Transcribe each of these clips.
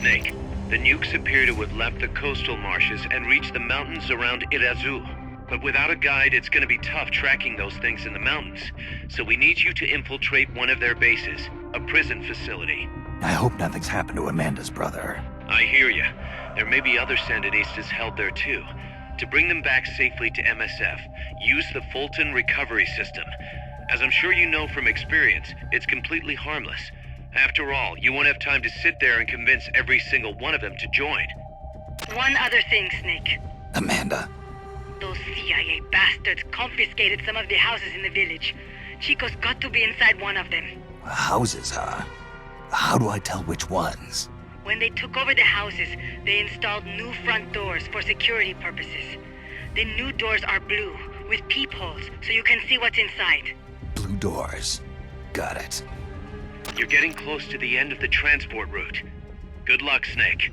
Snake. The nukes appear to have left the coastal marshes and reached the mountains around Irazu. But without a guide, it's gonna be tough tracking those things in the mountains. So we need you to infiltrate one of their bases, a prison facility. I hope nothing's happened to Amanda's brother. I hear ya. There may be other Sandinistas held there too. To bring them back safely to MSF, use the Fulton recovery system. As I'm sure you know from experience, it's completely harmless. After all, you won't have time to sit there and convince every single one of them to join. One other thing, Snake. Amanda. Those CIA bastards confiscated some of the houses in the village. Chico's got to be inside one of them. Houses, huh? How do I tell which ones? When they took over the houses, they installed new front doors for security purposes. The new doors are blue, with peepholes, so you can see what's inside. Blue doors. Got it. You're getting close to the end of the transport route. Good luck, Snake.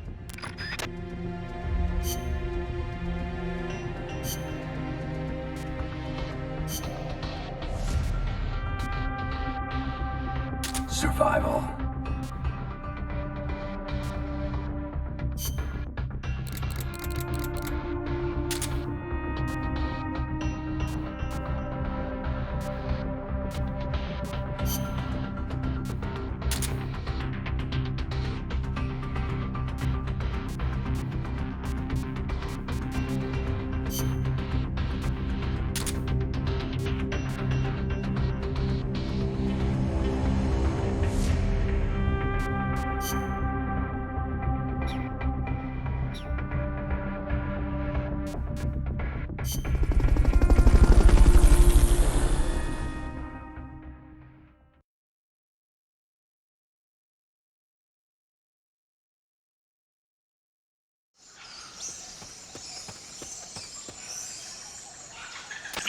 Survival.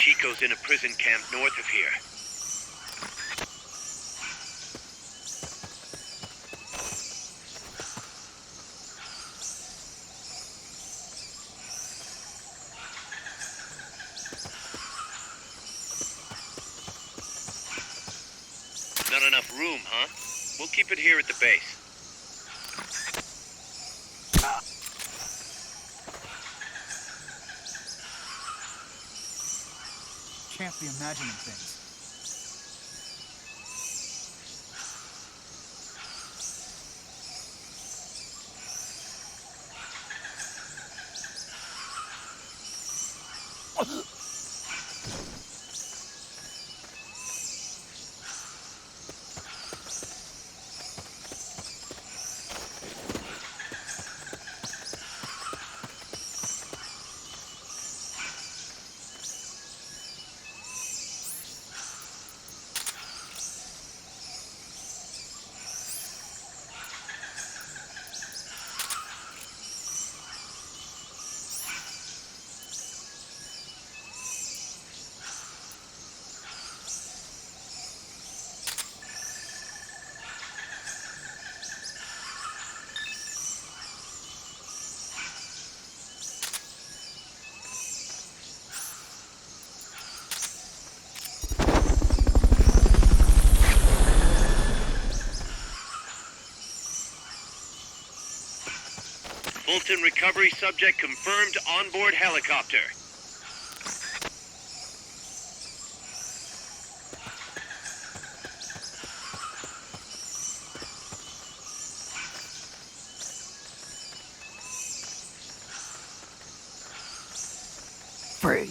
Chico's in a prison camp north of here. Not enough room, huh? We'll keep it here at the base. Can't be imagining things. Fulton recovery subject confirmed onboard helicopter. Free.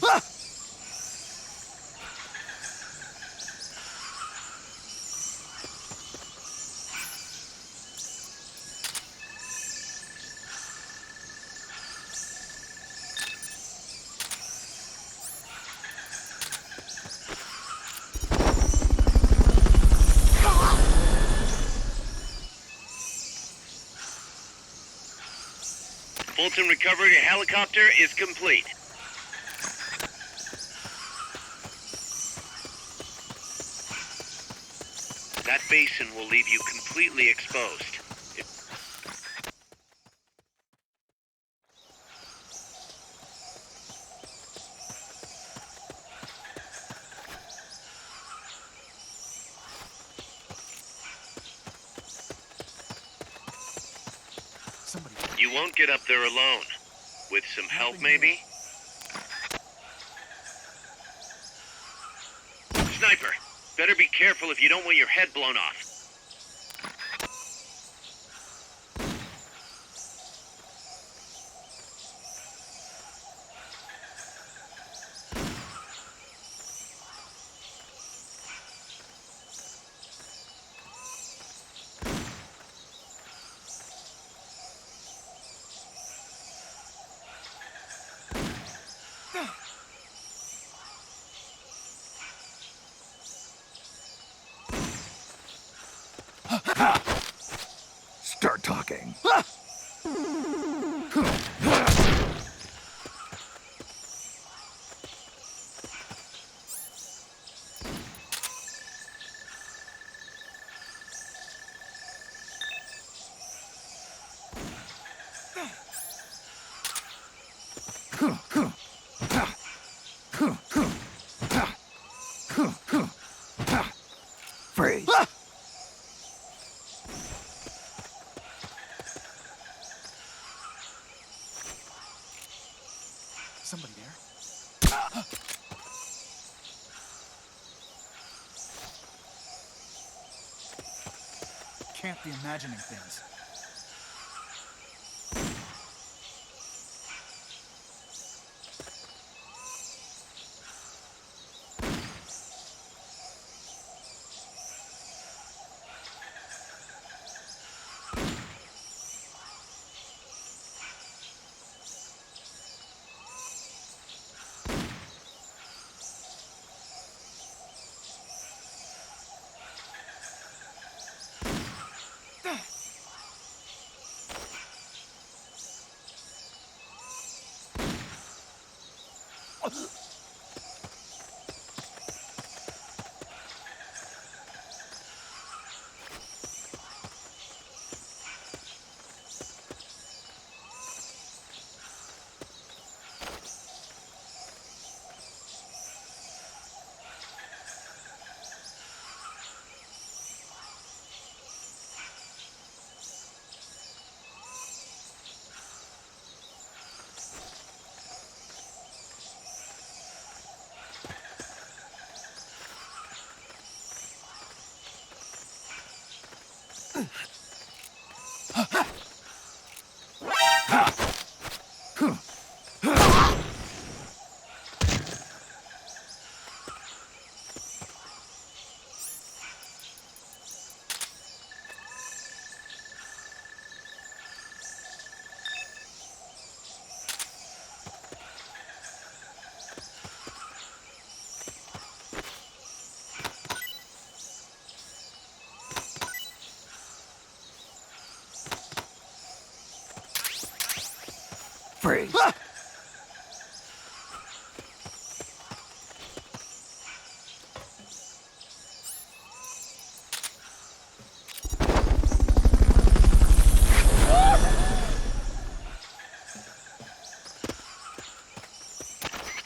Fulton recovery helicopter is complete. That basin will leave you completely exposed. You won't get up there alone. With some help, maybe? Sniper, better be careful if you don't want your head blown off. Start talking. Freeze. Somebody there? Can't be imagining things. Freeze.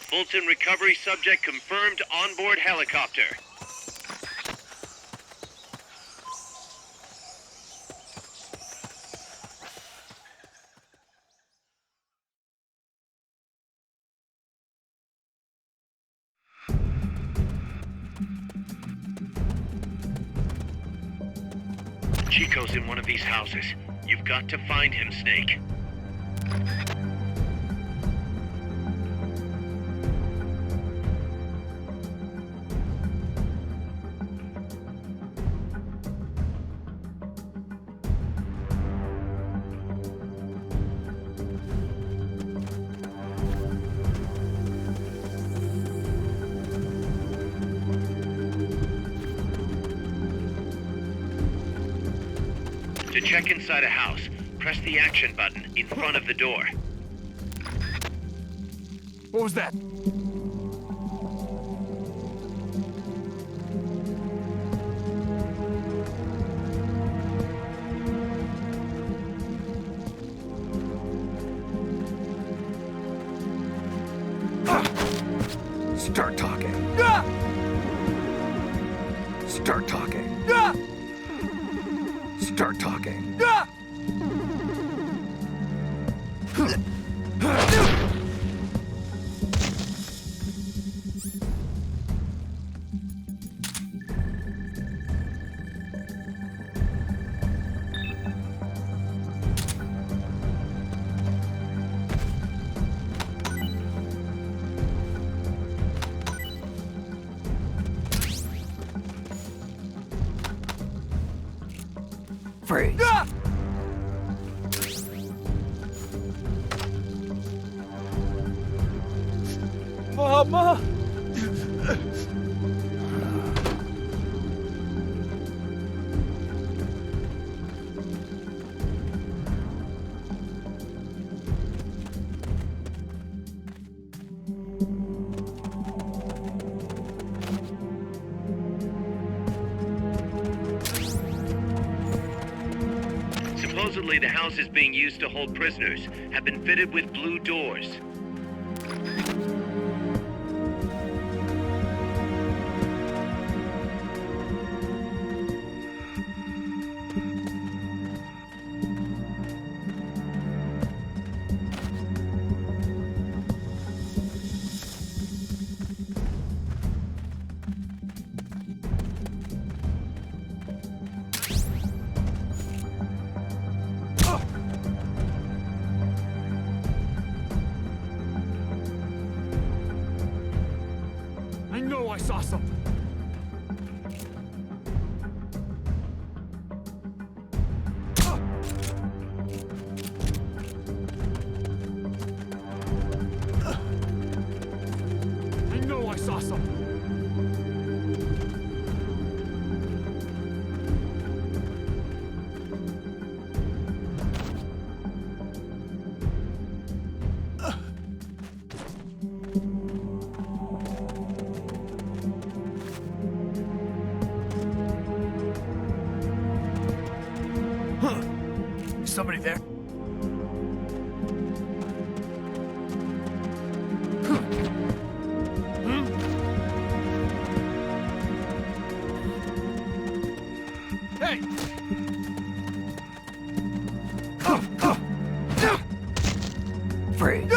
Fulton recovery subject confirmed onboard helicopter. Chico's in one of these houses. You've got to find him, Snake. To check inside a house, press the action button in front of the door. What was that? Start talking. Start talking. Start talking. Freeze. Mama! Supposedly, the houses being used to hold prisoners have been fitted with blue doors. I know I saw something. I know I saw something. Somebody there? Hey! Freeze.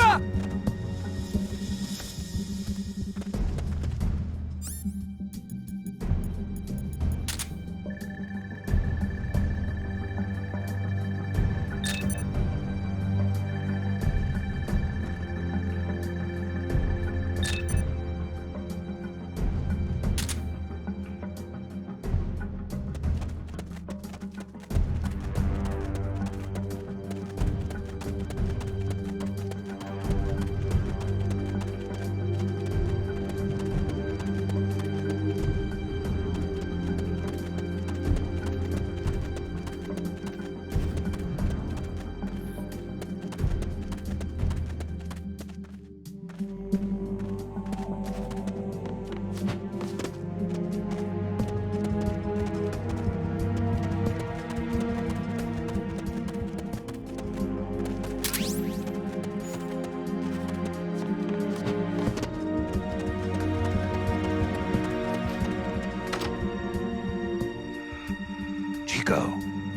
Chico,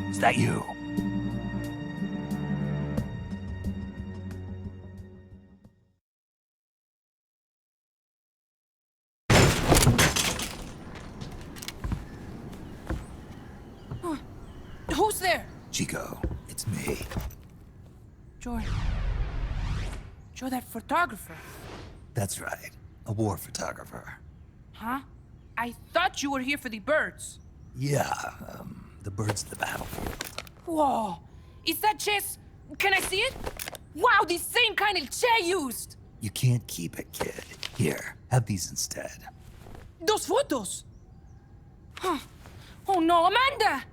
is that you? Who's there? Chico, it's me. Joy, that photographer. That's right, a war photographer. Huh? I thought you were here for the birds. Yeah, the birds of the battlefield. Whoa, is that chess? Can I see it? Wow, the same kind of chair used. You can't keep it, kid. Here, have these instead. Those photos. Huh. Oh no, Amanda!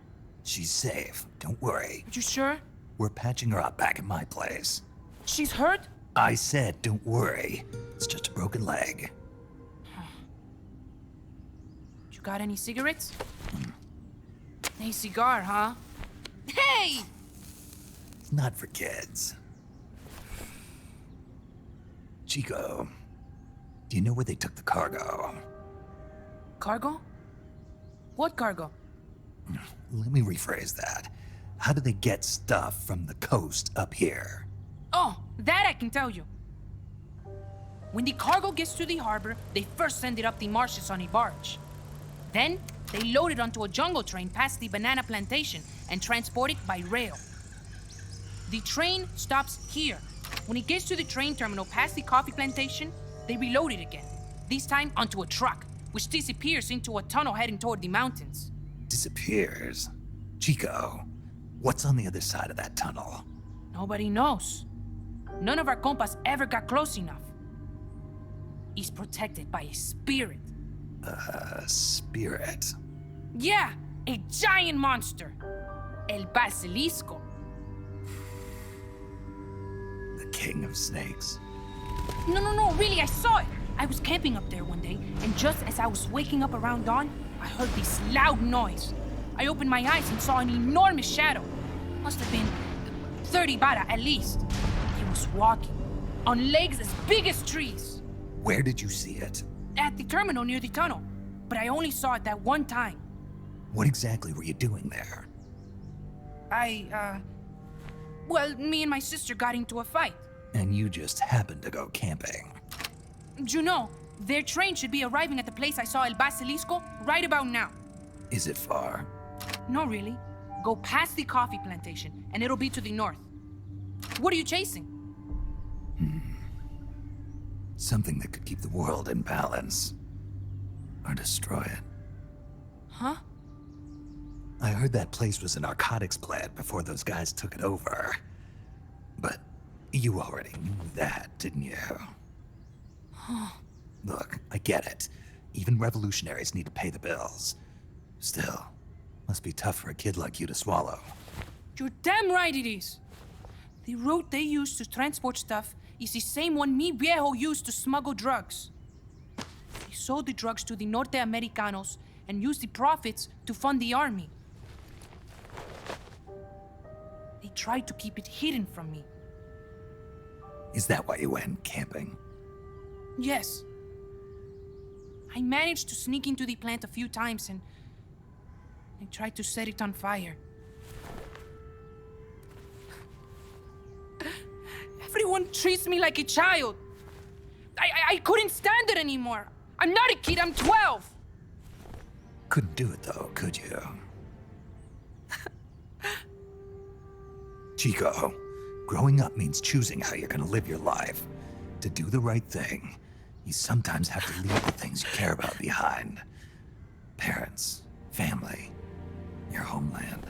She's safe, don't worry. You sure? We're patching her up back at my place. She's hurt? I said, don't worry. It's just a broken leg. You got any cigarettes? A cigar, huh? Hey! It's not for kids. Chico, do you know where they took the cargo? Cargo? What cargo? Let me rephrase that. How do they get stuff from the coast up here? Oh, that I can tell you. When the cargo gets to the harbor, they first send it up the marshes on a barge. Then, they load it onto a jungle train past the banana plantation and transport it by rail. The train stops here. When it gets to the train terminal past the coffee plantation, they reload it again, this time onto a truck, which disappears into a tunnel heading toward the mountains. Disappears? Chico, what's on the other side of that tunnel? Nobody knows. None of our compas ever got close enough. He's protected by a spirit. A spirit? Yeah, a giant monster. El Basilisco. The king of snakes. No, really, I saw it. I was camping up there one day, and just as I was waking up around dawn, I heard this loud noise. I opened my eyes and saw an enormous shadow. Must have been 30 bara at least. He was walking, on legs as big as trees. Where did you see it? At the terminal near the tunnel, but I only saw it that one time. What exactly were you doing there? Well, me and my sister got into a fight. And you just happened to go camping. You know, their train should be arriving at the place I saw El Basilisco right about now. Is it far? No, really. Go past the coffee plantation, and it'll be to the north. What are you chasing? Something that could keep the world in balance. Or destroy it. Huh? I heard that place was a narcotics plant before those guys took it over. But you already knew that, didn't you? Look, I get it. Even revolutionaries need to pay the bills. Still, must be tough for a kid like you to swallow. You're damn right it is. The route they use to transport stuff is the same one mi viejo used to smuggle drugs. He sold the drugs to the Norte Americanos and used the profits to fund the army. They tried to keep it hidden from me. Is that why you went camping? Yes. I managed to sneak into the plant a few times and I tried to set it on fire. Everyone treats me like a child. I couldn't stand it anymore. I'm not a kid, I'm 12. Couldn't do it though, could you? Chico, growing up means choosing how you're gonna live your life. To do the right thing, you sometimes have to leave the things you care about behind. Parents, family, your homeland.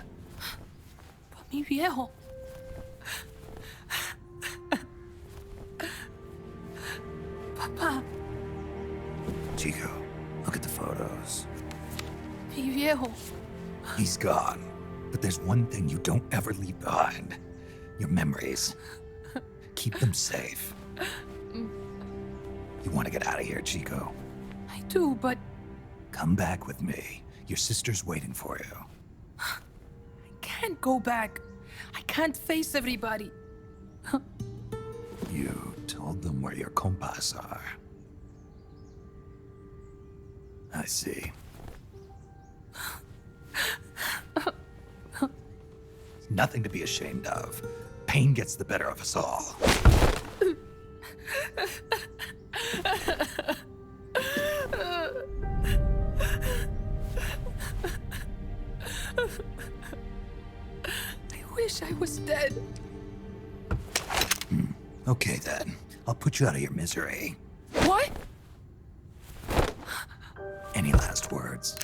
But mi viejo. Papa, Chico, look at the photos. mi viejo. He's gone, but there's one thing you don't ever leave behind. Your memories. Keep them safe. You want to get out of here, Chico? I do, but Come back with me. Your sister's waiting for you. I can't go back. I can't face everybody. You told them where your compas are. I see. Nothing to be ashamed of. Pain gets the better of us all. I wish I was dead. Okay then. I'll put you out of your misery. What? Any last words?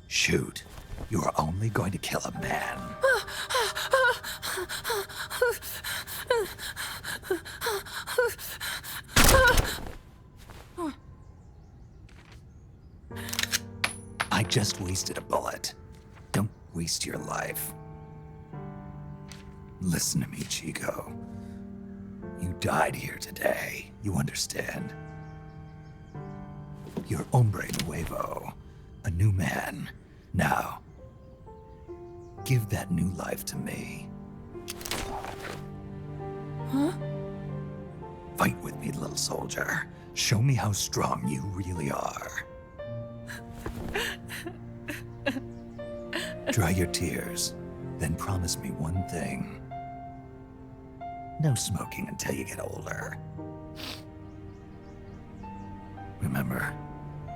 Shoot. You are only going to kill a man. I just wasted a bullet. Don't waste your life. Listen to me, Chico. You died here today. You understand? You're hombre nuevo. A new man. Now, give that new life to me. Huh? Fight with me, little soldier. Show me how strong you really are. Dry your tears. Then promise me one thing. No smoking until you get older. Remember,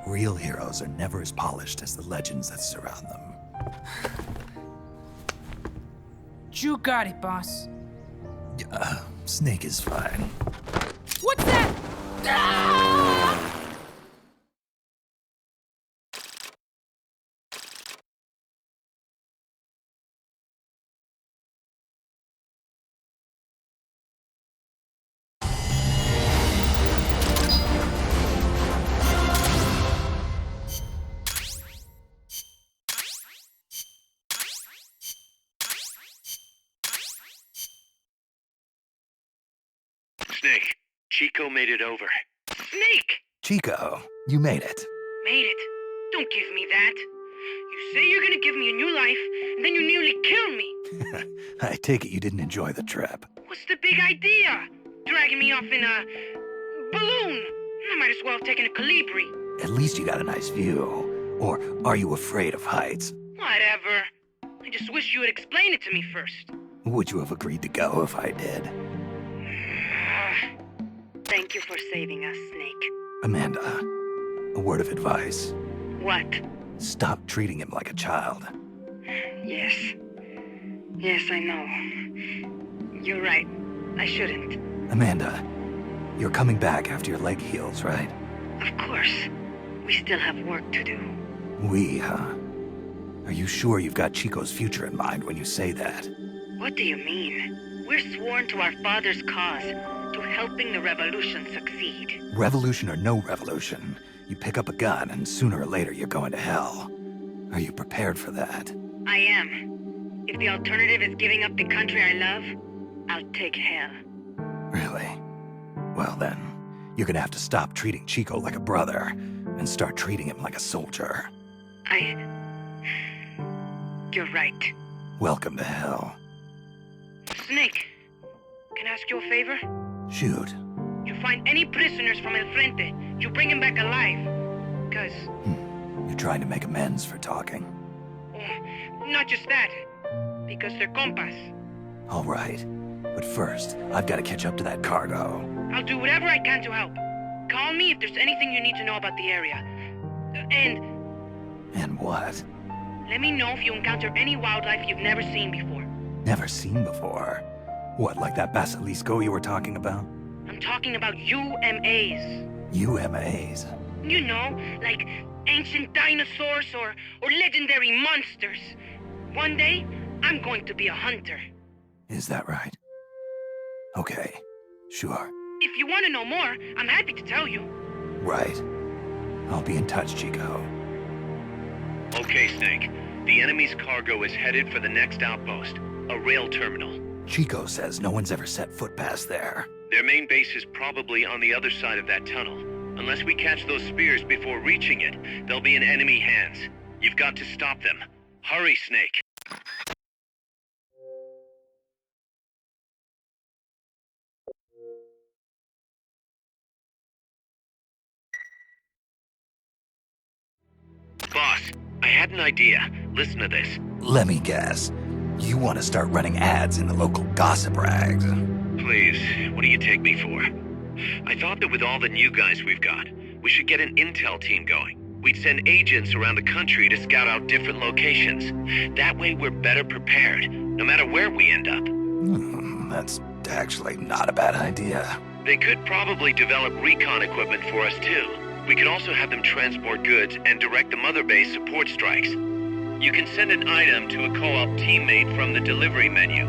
real heroes are never as polished as the legends that surround them. You got it, boss. Snake is fine. What's that? Ah! Snake, Chico made it over. Snake! Chico, you made it. Made it. Don't give me that. You say you're gonna give me a new life, and then you nearly kill me. I take it you didn't enjoy the trip. What's the big idea? Dragging me off in a balloon. I might as well have taken a Calibri. At least you got a nice view. Or are you afraid of heights? Whatever. I just wish you would explain it to me first. Would you have agreed to go if I did? Thank you for saving us, Snake. Amanda, a word of advice. What? Stop treating him like a child. Yes. Yes, I know. You're right. I shouldn't. Amanda, you're coming back after your leg heals, right? Of course. We still have work to do. We, huh? Are you sure you've got Chico's future in mind when you say that? What do you mean? We're sworn to our father's cause, to helping the revolution succeed. Revolution or no revolution, you pick up a gun and sooner or later you're going to hell. Are you prepared for that? I am. If the alternative is giving up the country I love, I'll take hell. Really? Well then, you're gonna have to stop treating Chico like a brother and start treating him like a soldier. You're right. Welcome to hell. Snake, can I ask you a favor? Shoot. You find any prisoners from El Frente, you bring them back alive. Cause... You're trying to make amends for talking. Not just that. Because they're compas. All right. But first, I've got to catch up to that cargo. I'll do whatever I can to help. Call me if there's anything you need to know about the area. And what? Let me know if you encounter any wildlife you've never seen before. Never seen before? What, like that basilisco you were talking about? I'm talking about UMAs. UMAs? You know, like ancient dinosaurs or legendary monsters. One day, I'm going to be a hunter. Is that right? Okay, sure. If you want to know more, I'm happy to tell you. Right. I'll be in touch, Chico. Okay, Snake. The enemy's cargo is headed for the next outpost, a rail terminal. Chico says no one's ever set foot past there. Their main base is probably on the other side of that tunnel. Unless we catch those spears before reaching it, they'll be in enemy hands. You've got to stop them. Hurry, Snake. Boss, I had an idea. Listen to this. Let me guess. You want to start running ads in the local gossip rags. Please, what do you take me for? I thought that with all the new guys we've got, we should get an intel team going. We'd send agents around the country to scout out different locations. That way we're better prepared, no matter where we end up. That's actually not a bad idea. They could probably develop recon equipment for us too. We could also have them transport goods and direct the mother base support strikes. You can send an item to a co-op teammate from the delivery menu.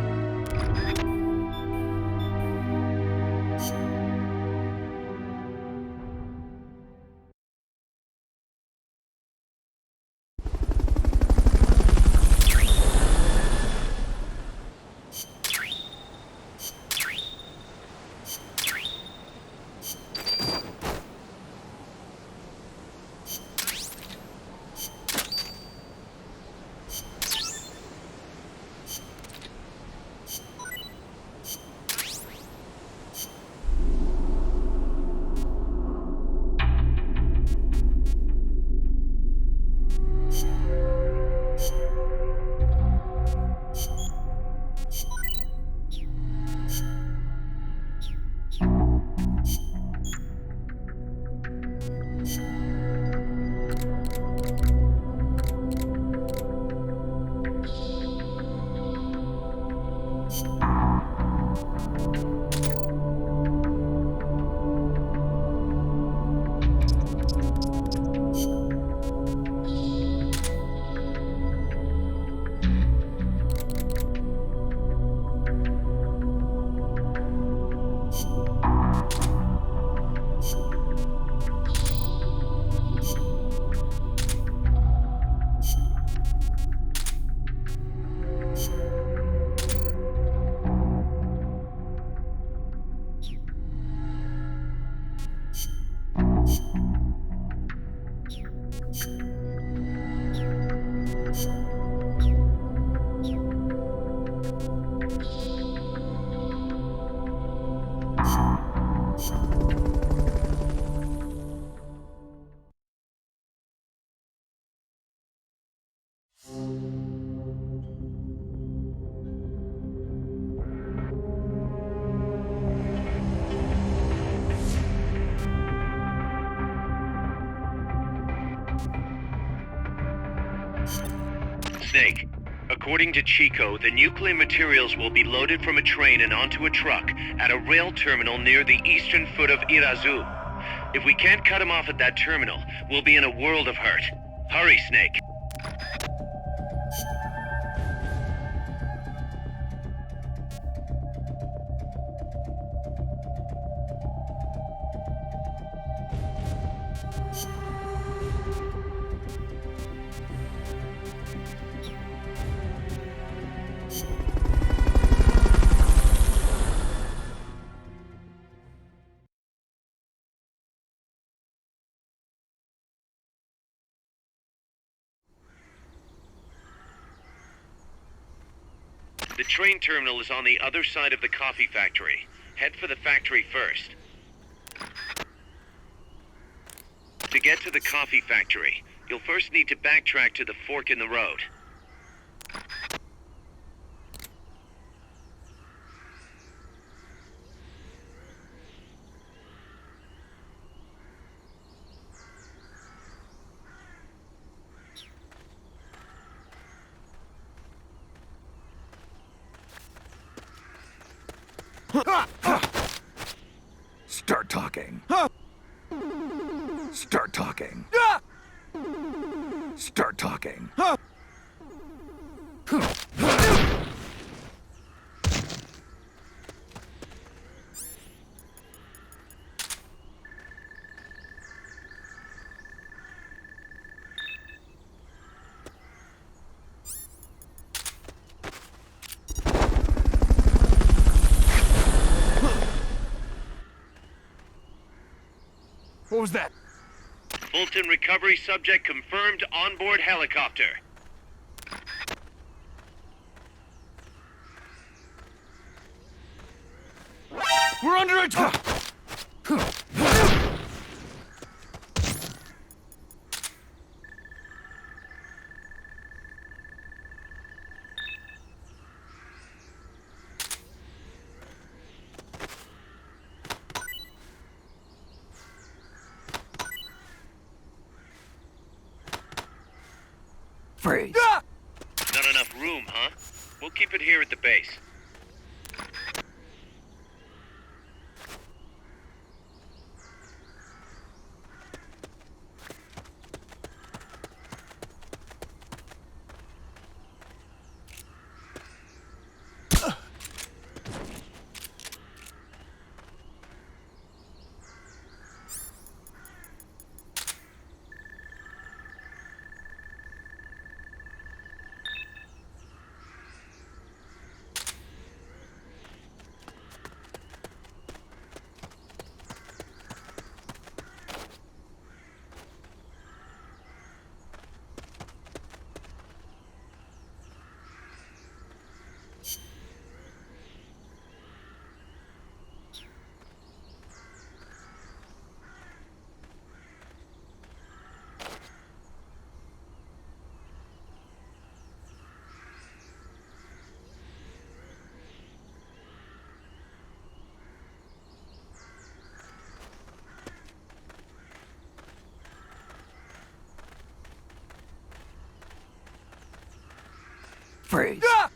Snake, according to Chico, the nuclear materials will be loaded from a train and onto a truck at a rail terminal near the eastern foot of Irazu. If we can't cut him off at that terminal, we'll be in a world of hurt. Hurry, Snake. The train terminal is on the other side of the coffee factory. Head for the factory first. To get to the coffee factory, you'll first need to backtrack to the fork in the road. Start talking. Start talking. Start talking. What was that? Fulton recovery subject confirmed onboard helicopter. We're under attack! Freeze. Not enough room, huh? We'll keep it here at the base. Freeze. Ah!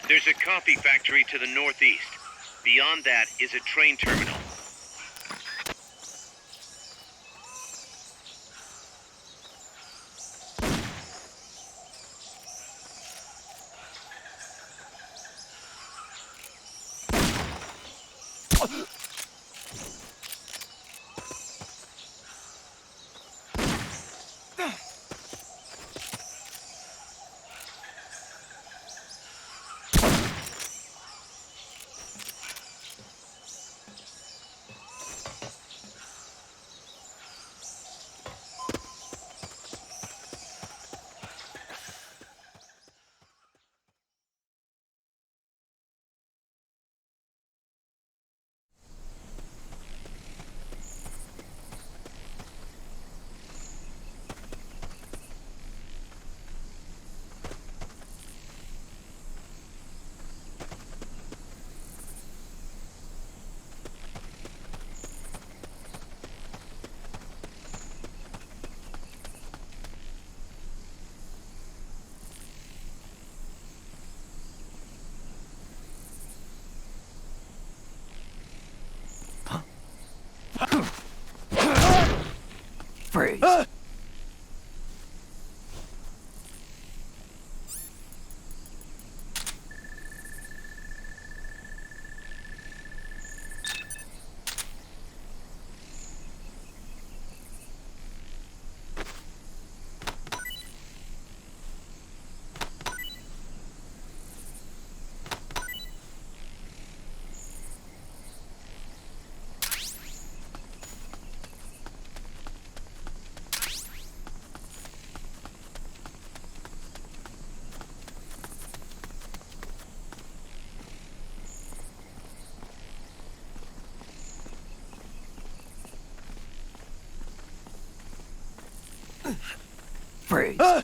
There's a coffee factory to the northeast. Beyond that is a train terminal. Freeze. Freeze.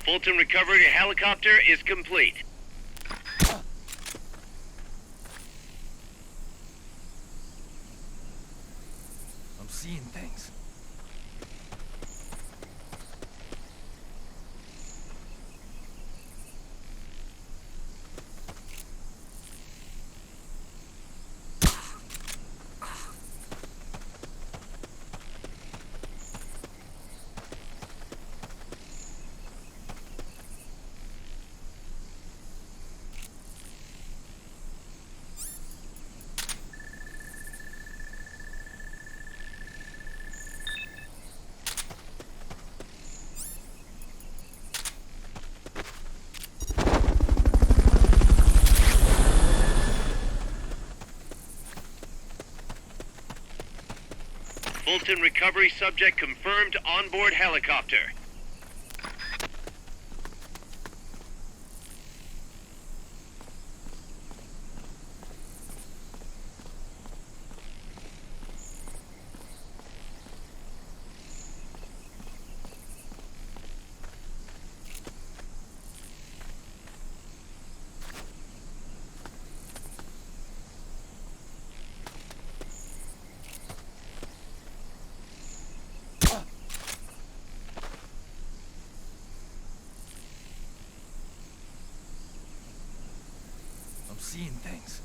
Fulton recovery helicopter is complete. I'm seeing things. Fulton recovery subject confirmed onboard helicopter. seeing things.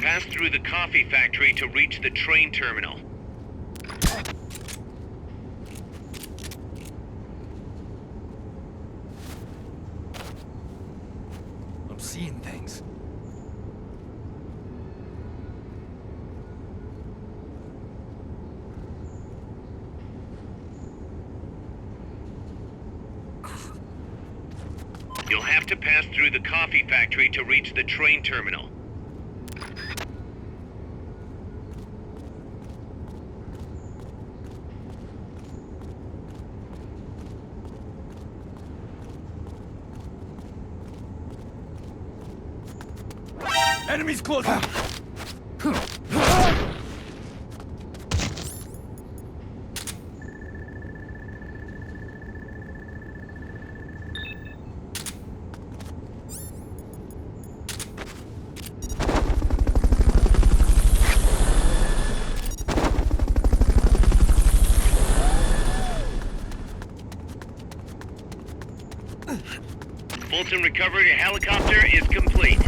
Pass through the coffee factory to reach the train terminal. I'm seeing things. You'll have to pass through the coffee factory to reach the train terminal. Enemies closing! Fulton recovery to helicopter is complete.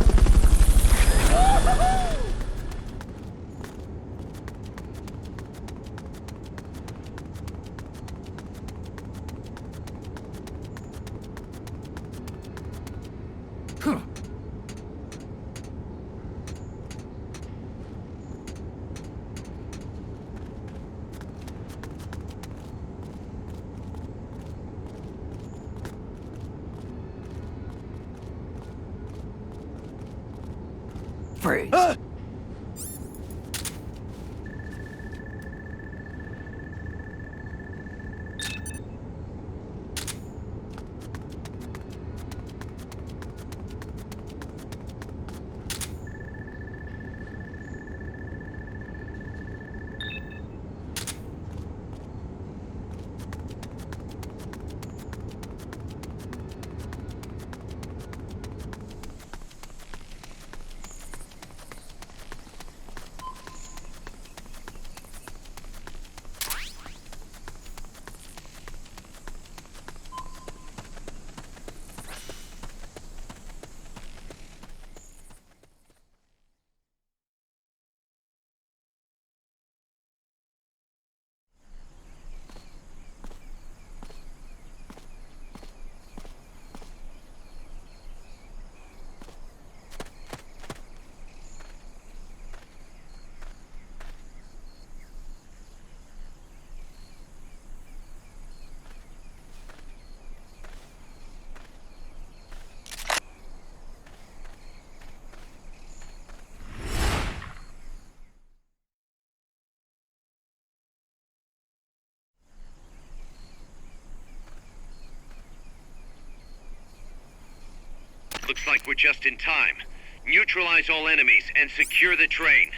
Freeze. Looks like we're just in time. Neutralize all enemies and secure the train.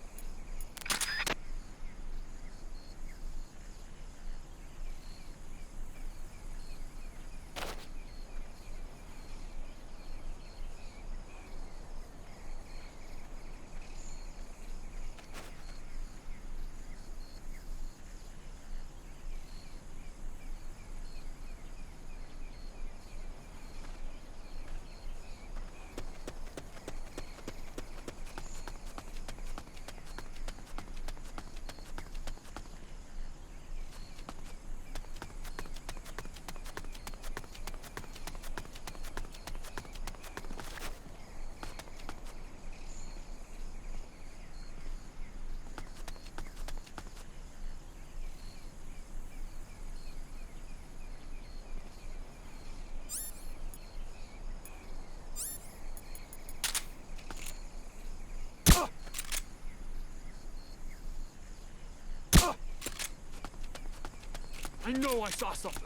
I know I saw something.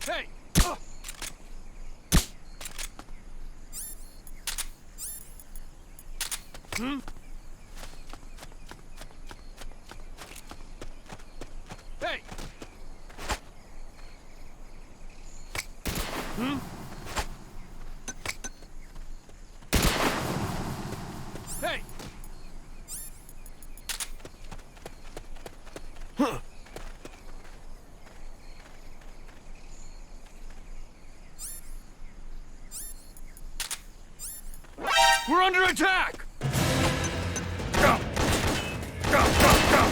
Hey! Hey! Hey! Huh. We're under attack! Go! Go, go, go!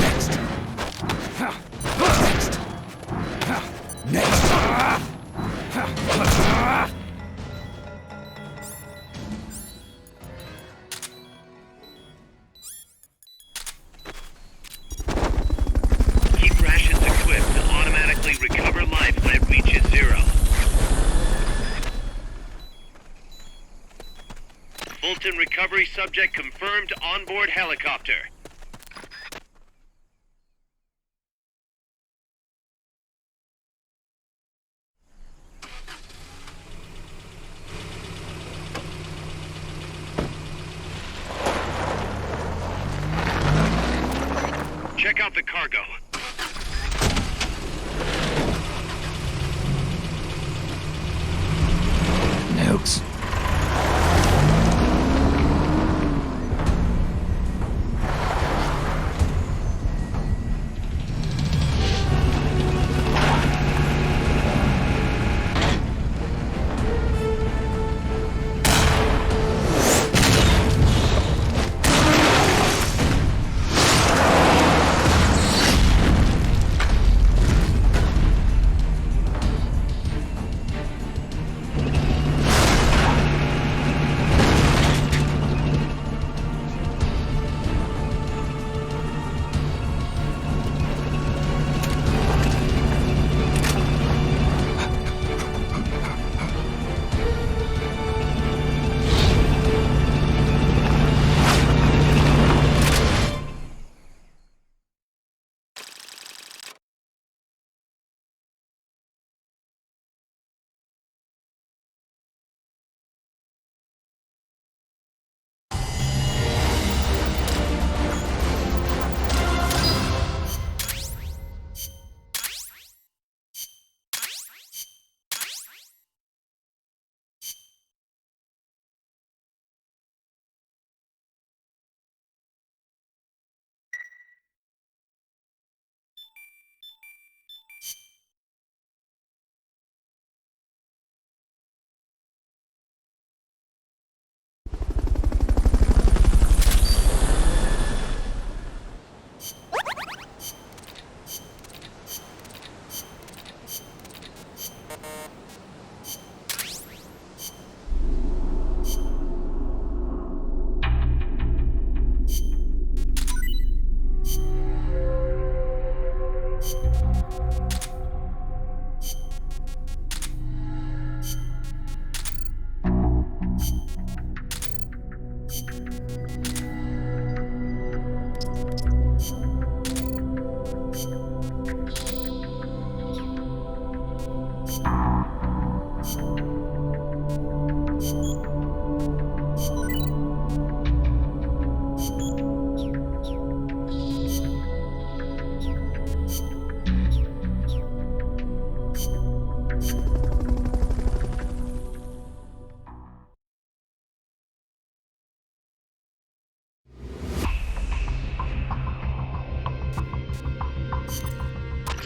Next! Next! Next! Keep rations equipped to automatically recover life when it reaches 0. Fulton recovery subject confirmed onboard helicopter. Check out the cargo. Nukes.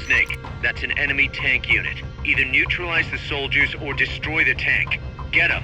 Snake, that's an enemy tank unit. Either neutralize the soldiers or destroy the tank. Get them.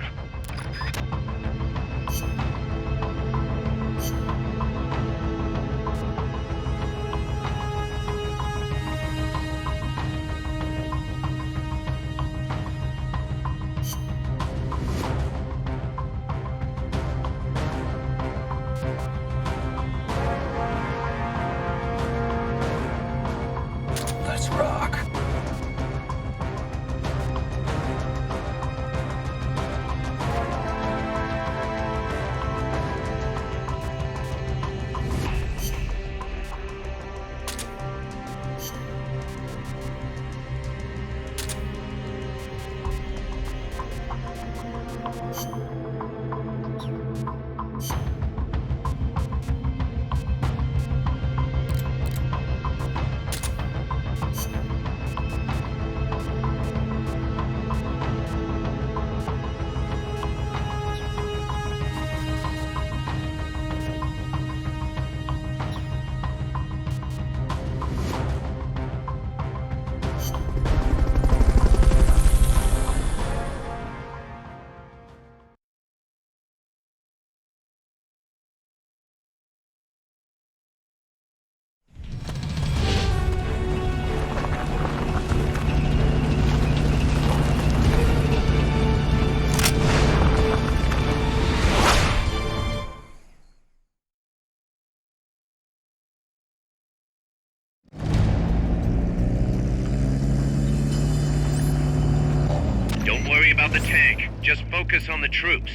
worry about the tank. Just focus on the troops.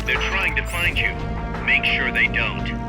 They're trying to find you. Make sure they don't.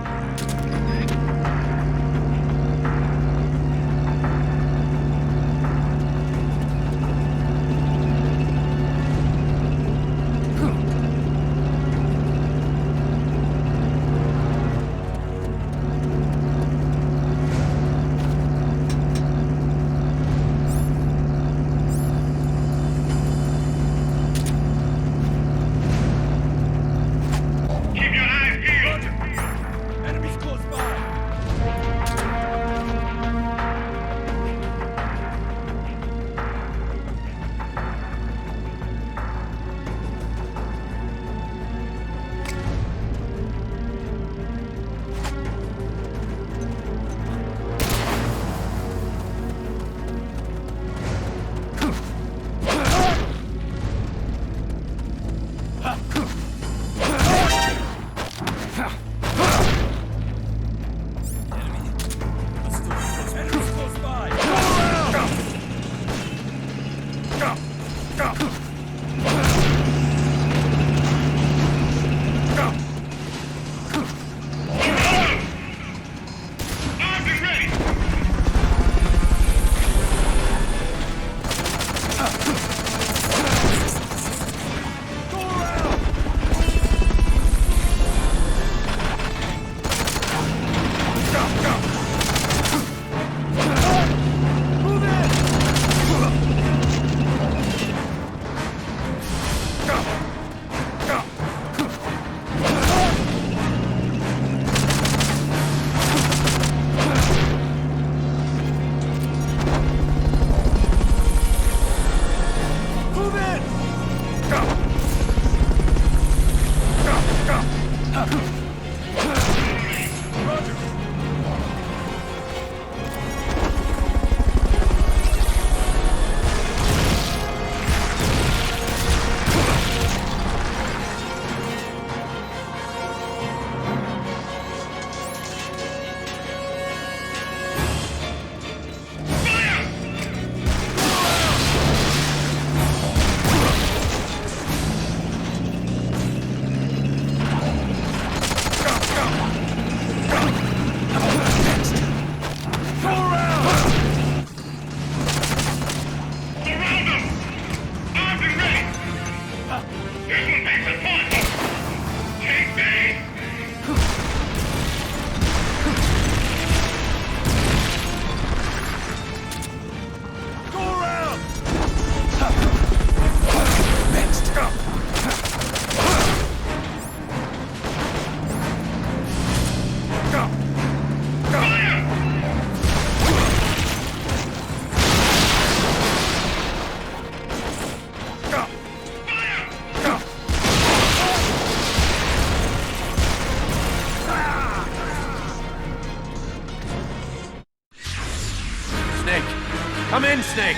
Come in, Snake!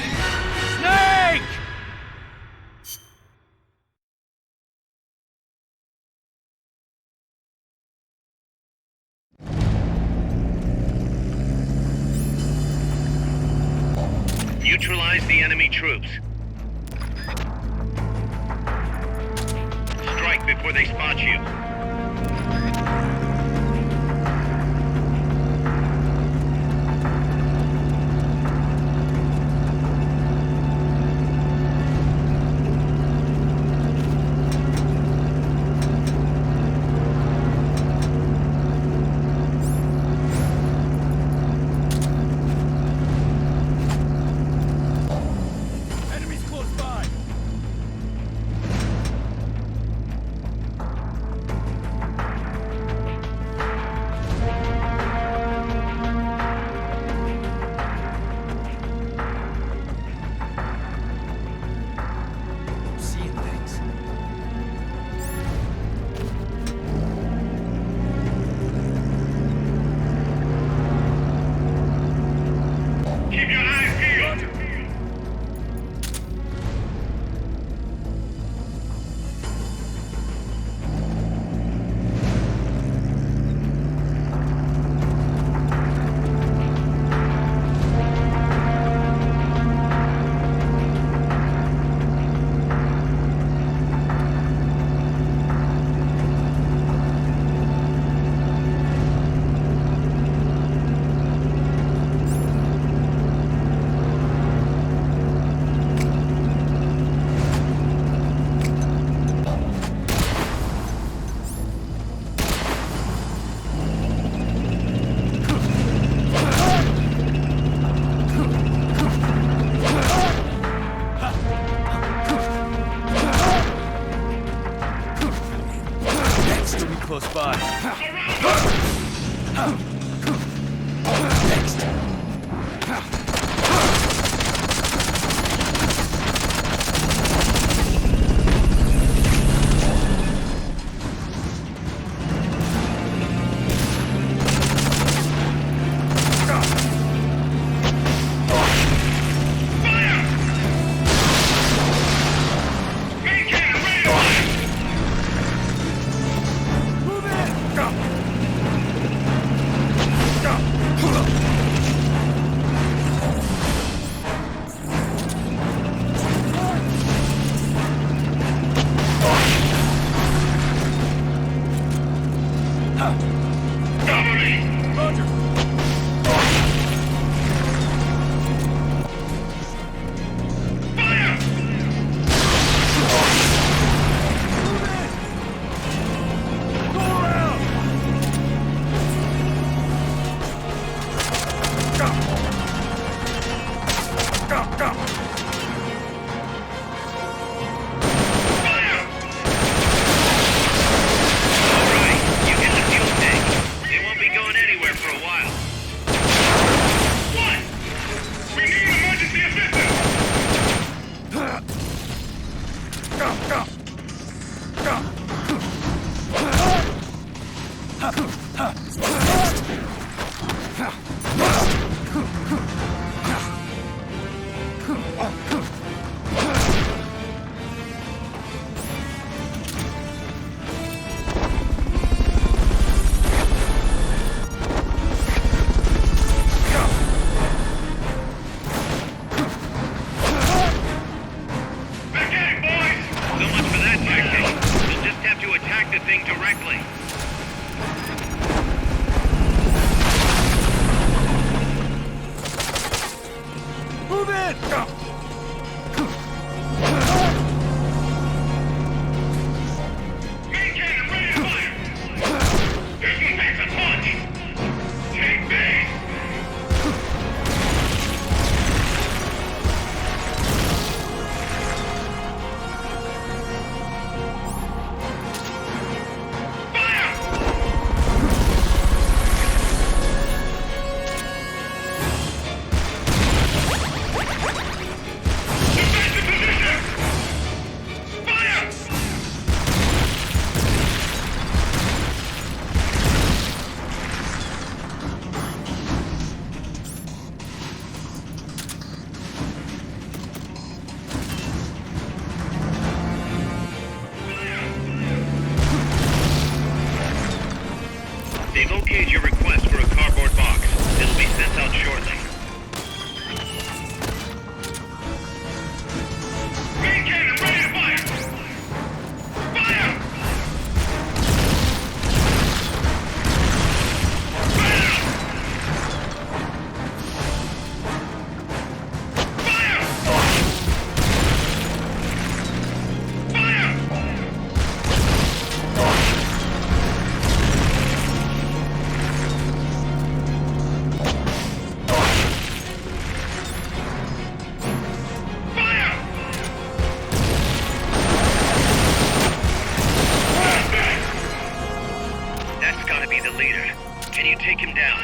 Snake! Neutralize the enemy troops. Strike before they spot you. They've okayed your request for a cardboard box. It'll be sent out shortly. Main cannon ready to fire! Fire! Fire! Fire! Fire! That's gotta be the leader. Can you take him down?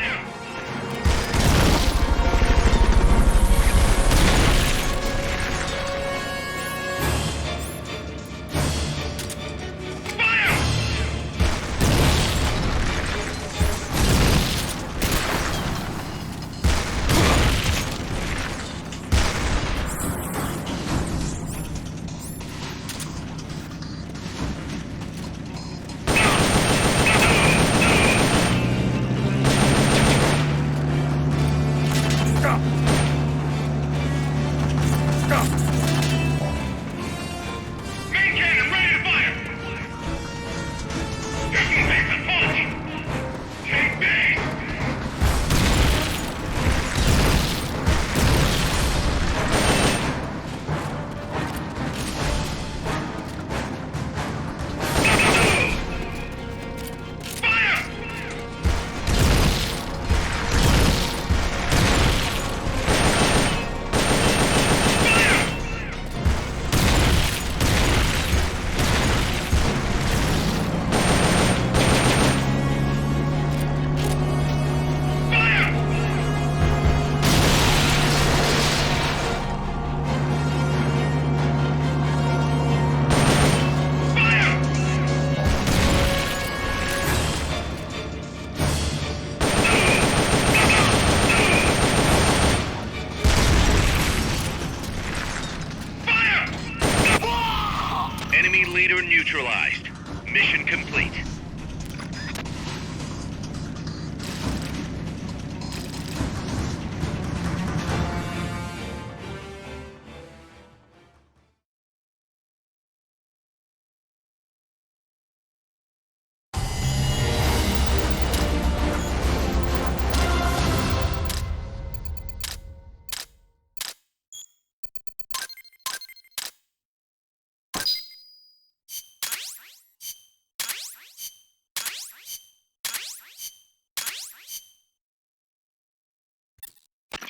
Main cannon ready to fire! This one makes a punch! Take base! Fire! Enemy leader neutralized. Mission complete.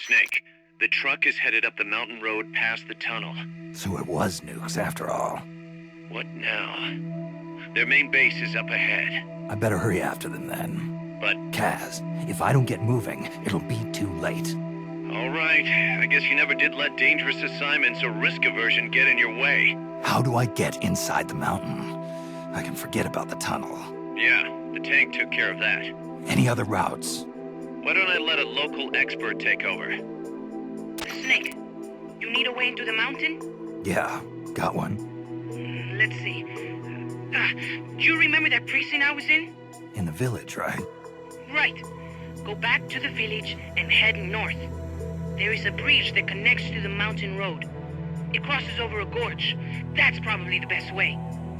Snake, the truck is headed up the mountain road past the tunnel. So it was nukes after all. What now? Their main base is up ahead. I better hurry after them then. But, Kaz, if I don't get moving, it'll be too late. all right, I guess you never did let dangerous assignments or risk aversion get in your way. How do I get inside the mountain? I can forget about the tunnel. Yeah, the tank took care of that. Any other routes? Why don't I let a local expert take over? Snake, you need a way into the mountain? Yeah, got one. Let's see. Do you remember that precinct I was in? In the village, right? Right. Go back to the village and head north. There is a bridge that connects to the mountain road. It crosses over a gorge. That's probably the best way.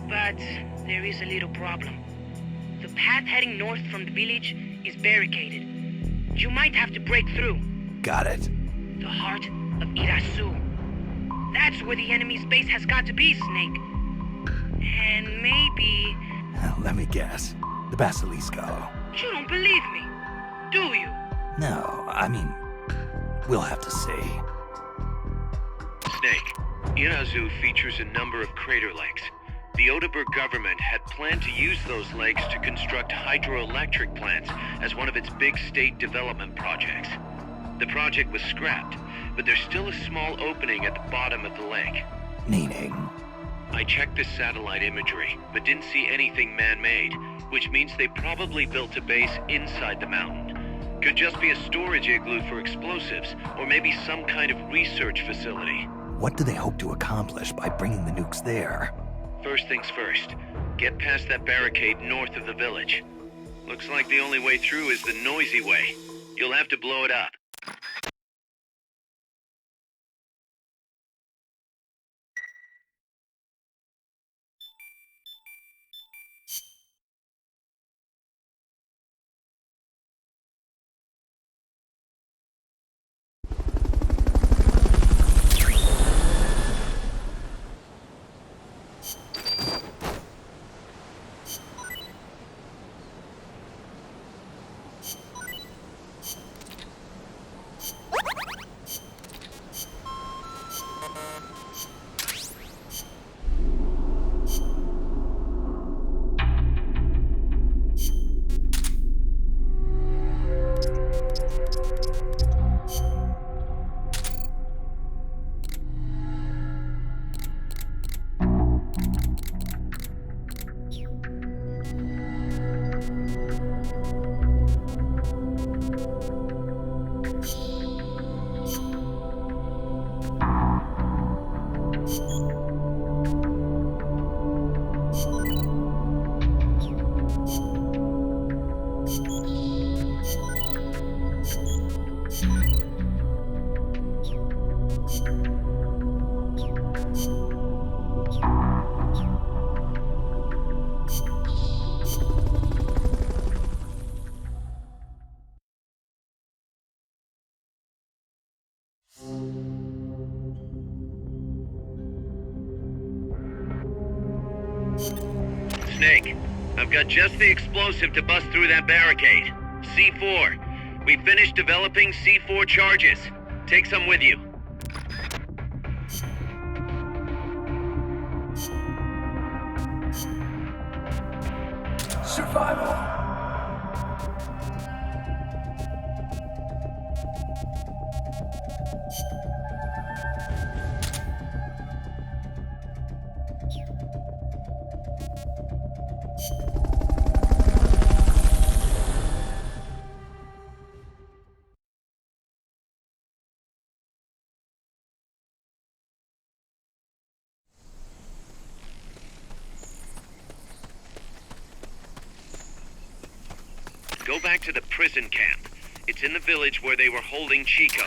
But there is a little problem. The path heading north from the village is barricaded. You might have to break through. Got it. The heart of Irasu. That's where the enemy's base has got to be, Snake. And maybe... Let me guess. The Basilisco. You don't believe me, do you? No, I mean, we'll have to see. Snake, Irazu features a number of crater lakes. The Odeberg government had planned to use those lakes to construct hydroelectric plants as one of its big state development projects. The project was scrapped, but there's still a small opening at the bottom of the lake. Meaning? I checked the satellite imagery, but didn't see anything man-made, which means they probably built a base inside the mountain. Could just be a storage igloo for explosives, or maybe some kind of research facility. What do they hope to accomplish by bringing the nukes there? First things first, get past that barricade north of the village. Looks like the only way through is the noisy way. You'll have to blow it up. Snake, I've got just the explosive to bust through that barricade. C4. We finished developing C4 charges. Take some with you. Survival. Go back to the prison camp. It's in the village where they were holding Chico.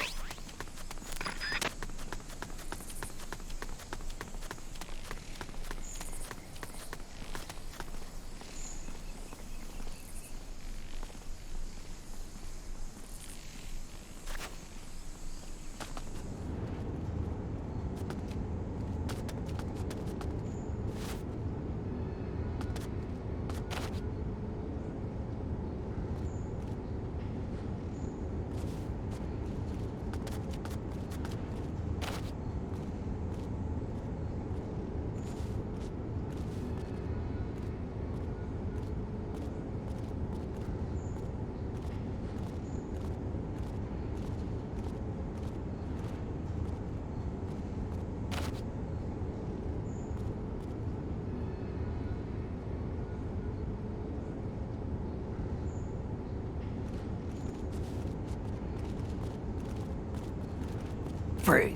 Freeze.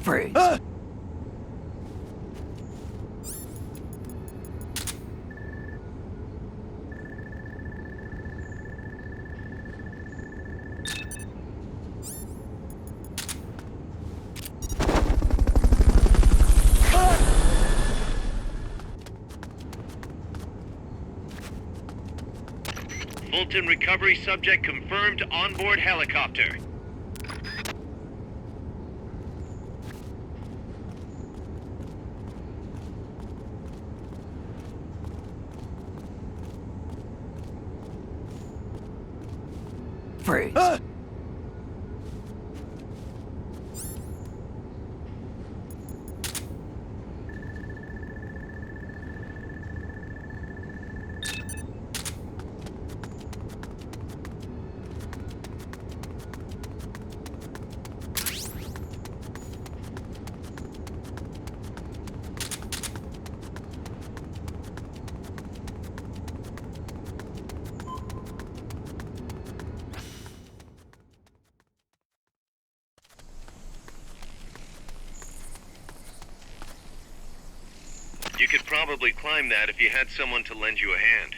Freeze. Fulton recovery subject confirmed onboard helicopter. Freeze. You could probably climb that if you had someone to lend you a hand.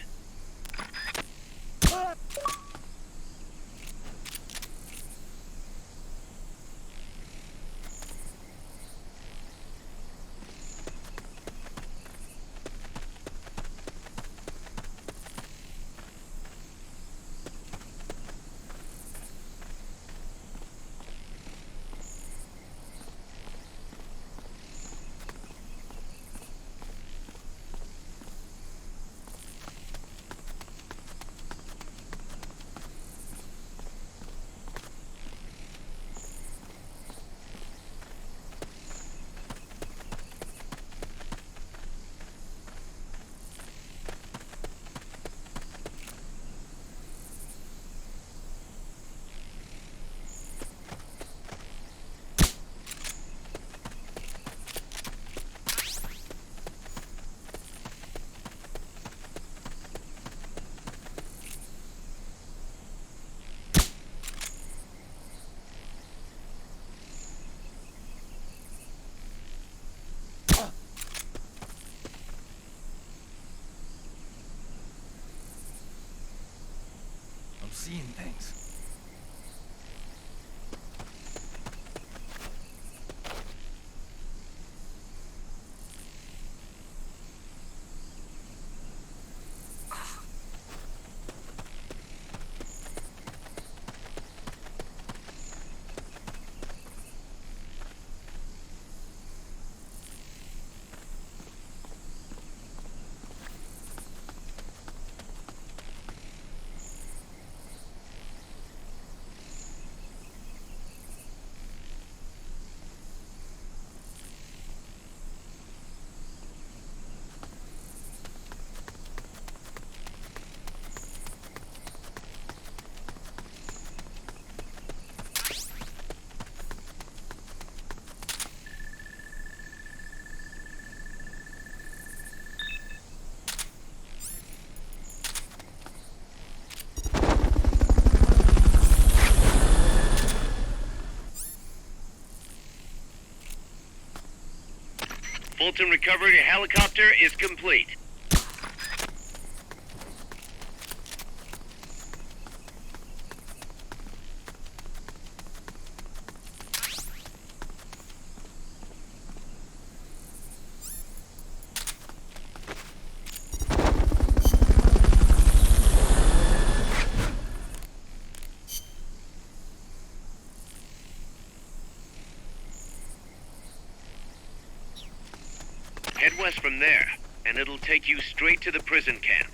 I'm seeing things. Fulton recovery helicopter is complete. Head west from there, and it'll take you straight to the prison camp.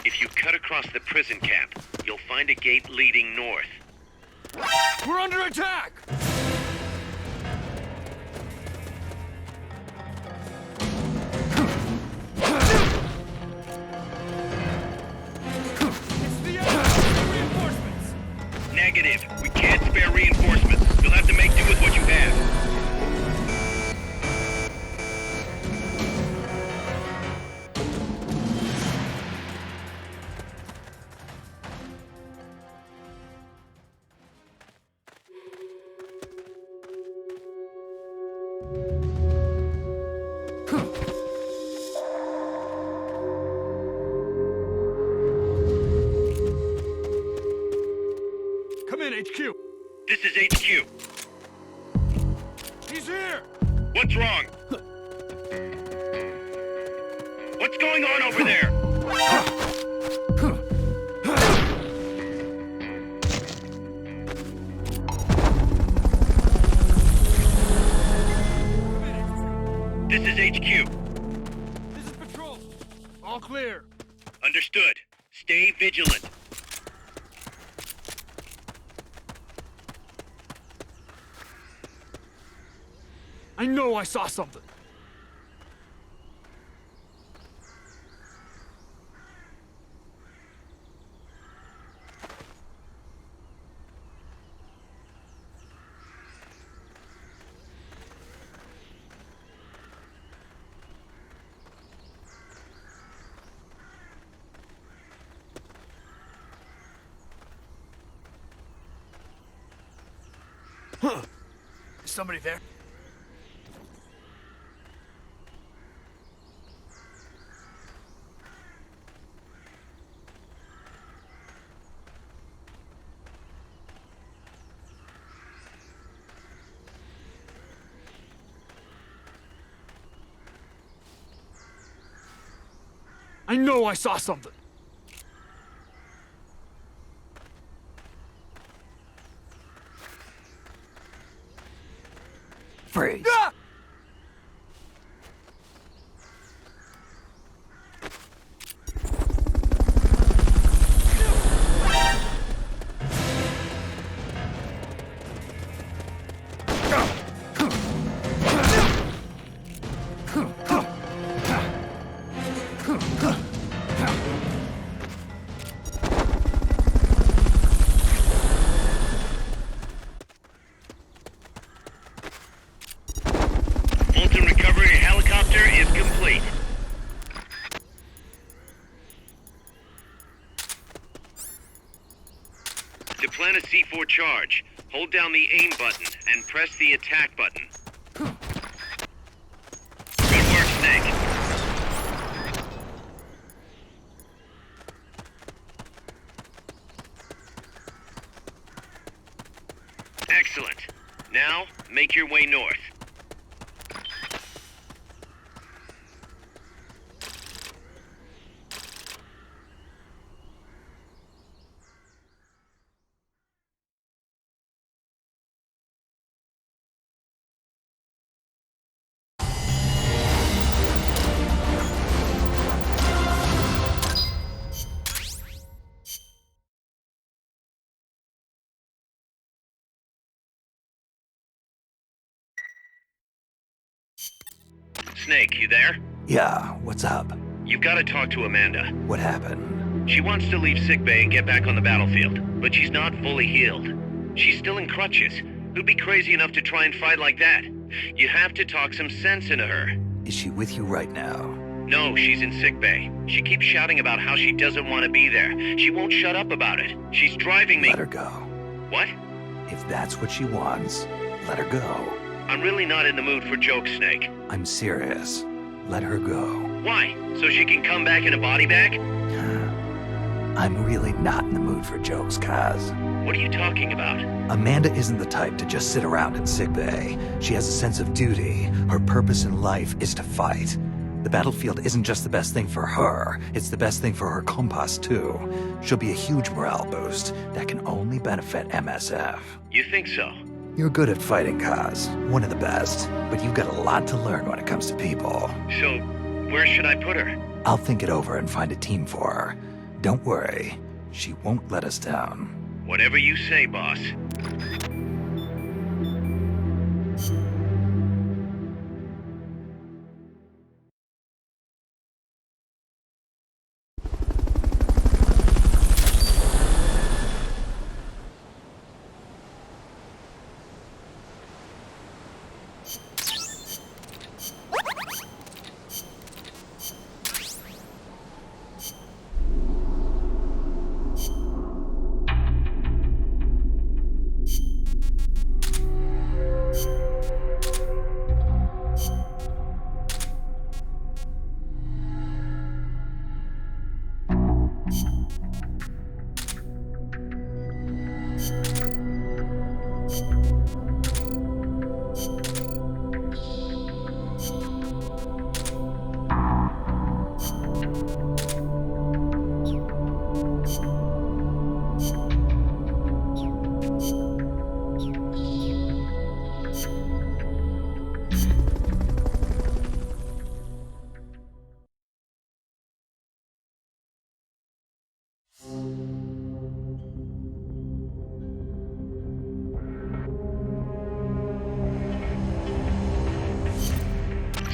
If you cut across the prison camp, you'll find a gate leading north. We're under attack! Negative. We can't spare reinforcements. You'll have to make do with what you have. Come in, HQ. This is HQ. He's here! What's wrong? What's going on over there? This is HQ. This is patrol. All clear. Understood. Stay vigilant. I know I saw something. Huh. Is somebody there? I know I saw something. Freeze. Ah! Fulton recovery helicopter is complete. To plant a C4 charge, hold down the aim button and press the attack button. Good work, Snake. Excellent. Now, make your way north. Snake, you there? Yeah, what's up? You've got to talk to Amanda. What happened? She wants to leave sickbay and get back on the battlefield, but she's not fully healed. She's still in crutches. Who'd be crazy enough to try and fight like that? You have to talk some sense into her. Is she with you right now? No, she's in sickbay. She keeps shouting about how she doesn't want to be there. She won't shut up about it. She's driving me. Let her go. What? If that's what she wants, let her go. I'm really not in the mood for jokes, Snake. I'm serious. Let her go. Why? So she can come back in a body bag? I'm really not in the mood for jokes, Kaz. What are you talking about? Amanda isn't the type to just sit around in sickbay. She has a sense of duty. Her purpose in life is to fight. The battlefield isn't just the best thing for her, it's the best thing for her compas too. She'll be a huge morale boost that can only benefit MSF. You think so? You're good at fighting, Kaz. One of the best. But you've got a lot to learn when it comes to people. So, where should I put her? I'll think it over and find a team for her. Don't worry, she won't let us down. Whatever you say, boss.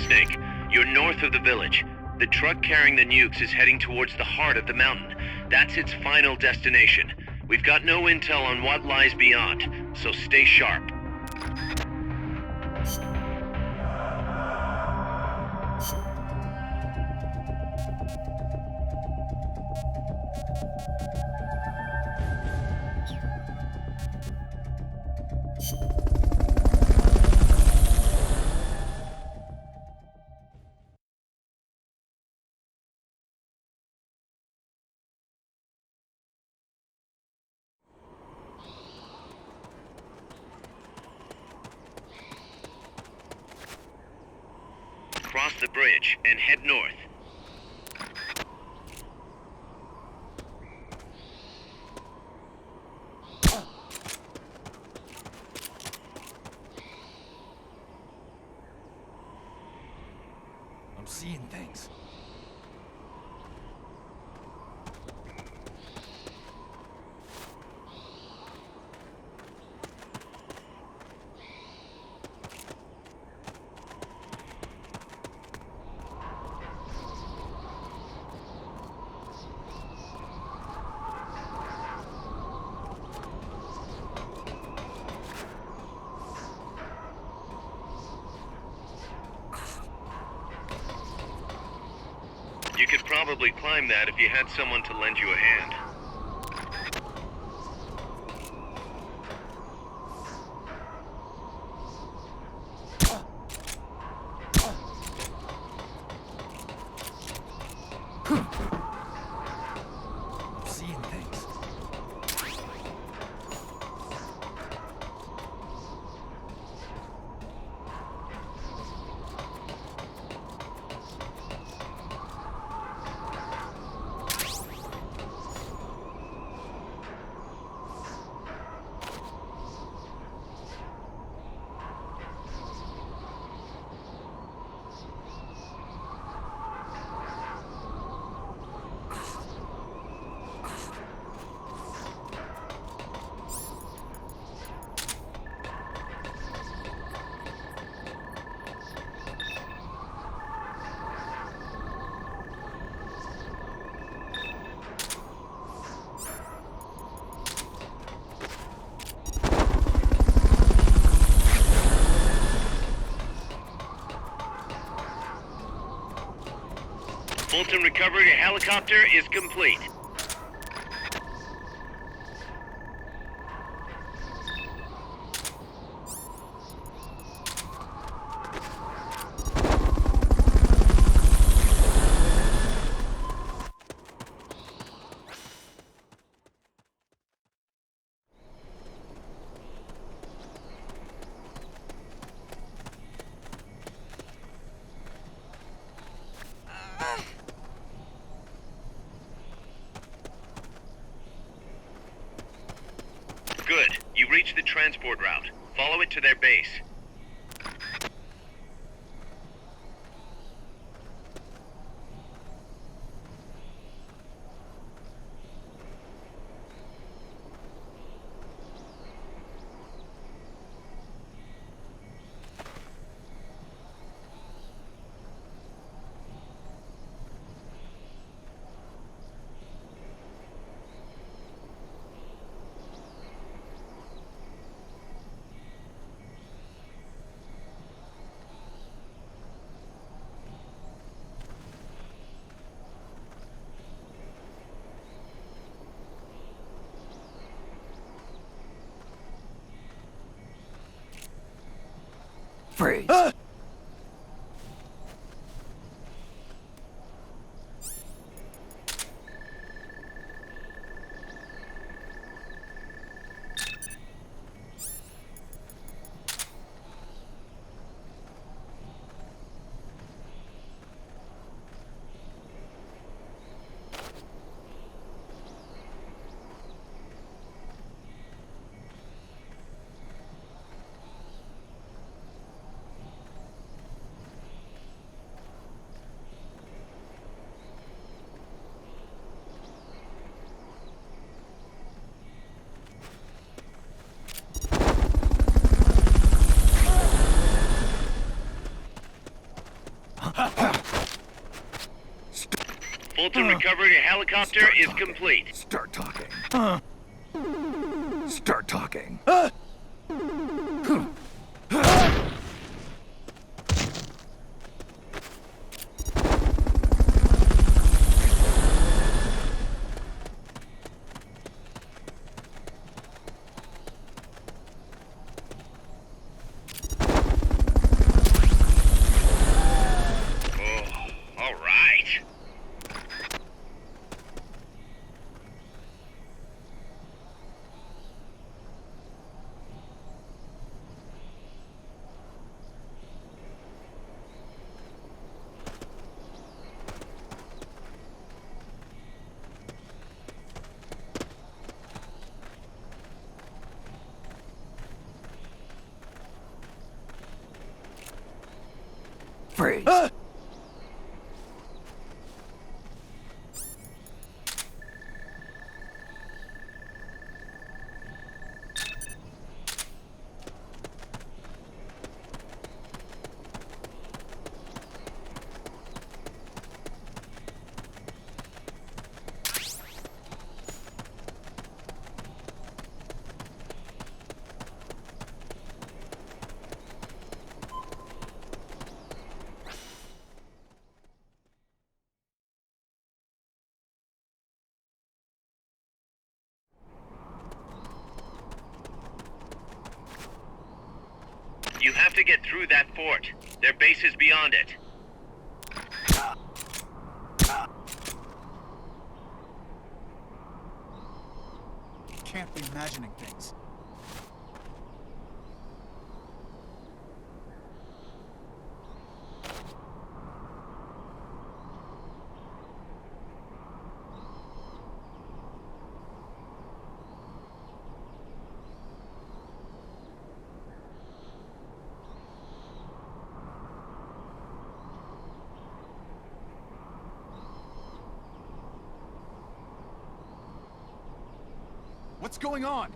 Snake, you're north of the village. The truck carrying the nukes is heading towards the heart of the mountain. That's its final destination. We've got no intel on what lies beyond, so stay sharp. Cross the bridge and head north. I'm seeing things. You could probably climb that if you had someone to lend you a hand. I'm seeing things. Fulton recovery helicopter is complete. Good. You reached the transport route. Follow it to their base. Freeze! Fulton recovery helicopter is complete. Start talking. Start talking. All right. Freeze! You have to get through that fort. Their base is beyond it. Can't be imagining things. What's going on?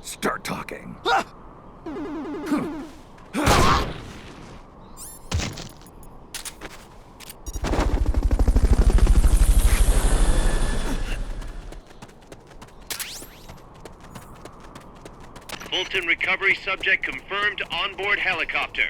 Start talking. Fulton recovery subject confirmed onboard helicopter.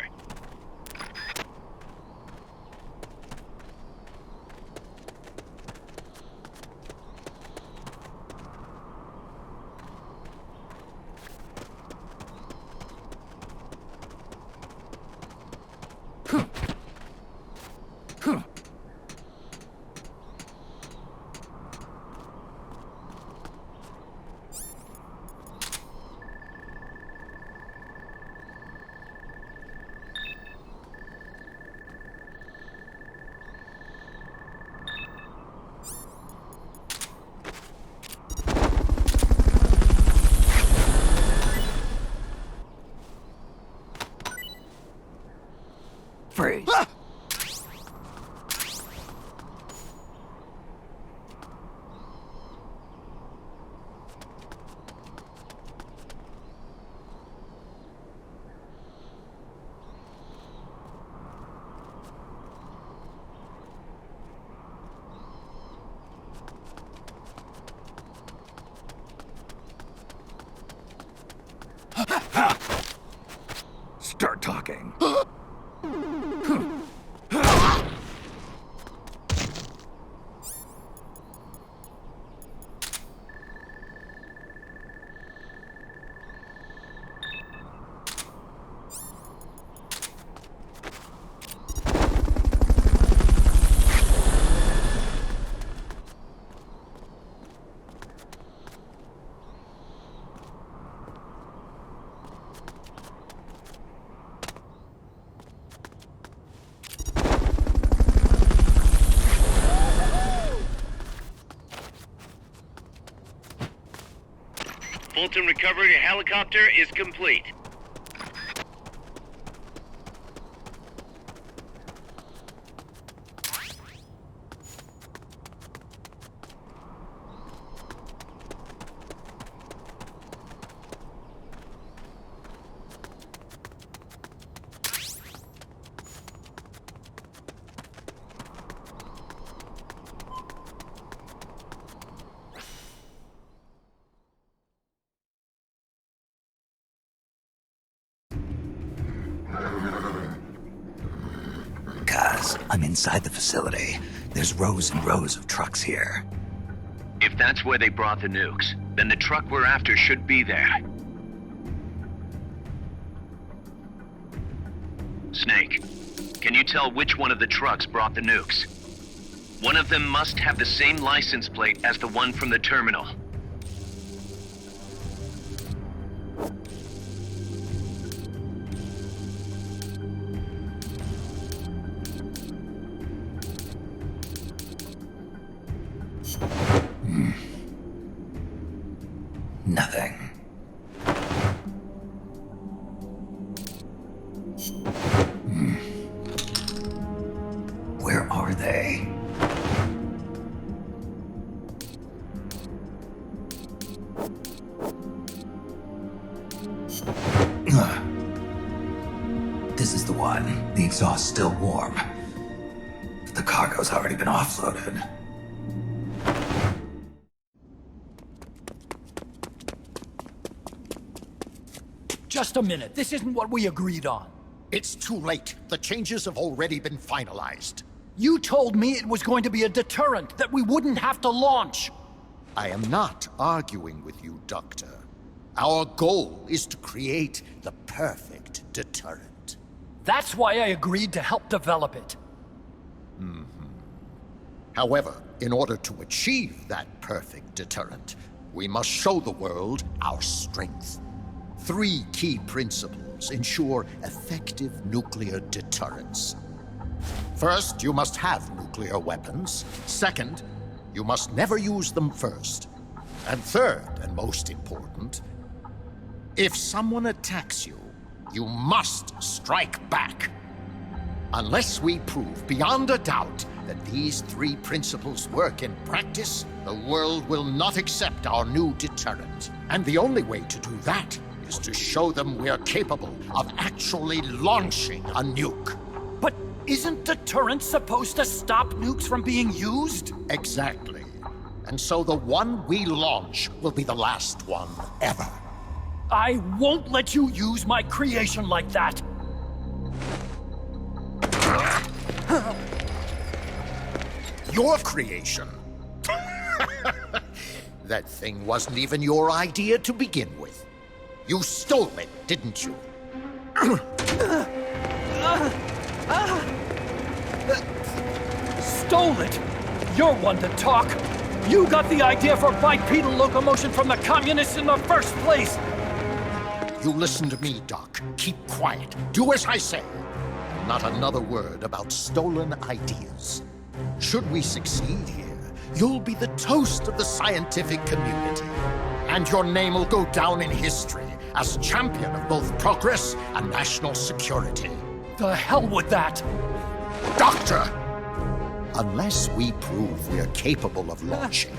Freeze. Start talking. Fulton recovery helicopter is complete. I'm inside the facility. There's rows and rows of trucks here. If that's where they brought the nukes, then the truck we're after should be there. Snake, can you tell which one of the trucks brought the nukes? One of them must have the same license plate as the one from the terminal. Nothing. Where are they? This is the one. The exhaust's still warm. But the cargo's already been offloaded. Just a minute. This isn't what we agreed on. It's too late. The changes have already been finalized. You told me it was going to be a deterrent, that we wouldn't have to launch. I am not arguing with you, Doctor. Our goal is to create the perfect deterrent. That's why I agreed to help develop it. However, in order to achieve that perfect deterrent, we must show the world our strength. 3 key principles ensure effective nuclear deterrence. First, you must have nuclear weapons. Second, you must never use them first. And third, and most important, if someone attacks you, you must strike back. Unless we prove beyond a doubt that these 3 principles work in practice, the world will not accept our new deterrent. And the only way to do that is to show them we're capable of actually launching a nuke. But isn't deterrence supposed to stop nukes from being used? Exactly. And so the one we launch will be the last one ever. I won't let you use my creation like that! Your creation? That thing wasn't even your idea to begin with. You stole it, didn't you? Stole it? You're one to talk! You got the idea for bipedal locomotion from the communists in the first place! You listen to me, Doc. Keep quiet. Do as I say. Not another word about stolen ideas. Should we succeed here, you'll be the toast of the scientific community. And your name will go down in history as champion of both progress and national security. The hell with that! Doctor! Unless we prove we're capable of launching,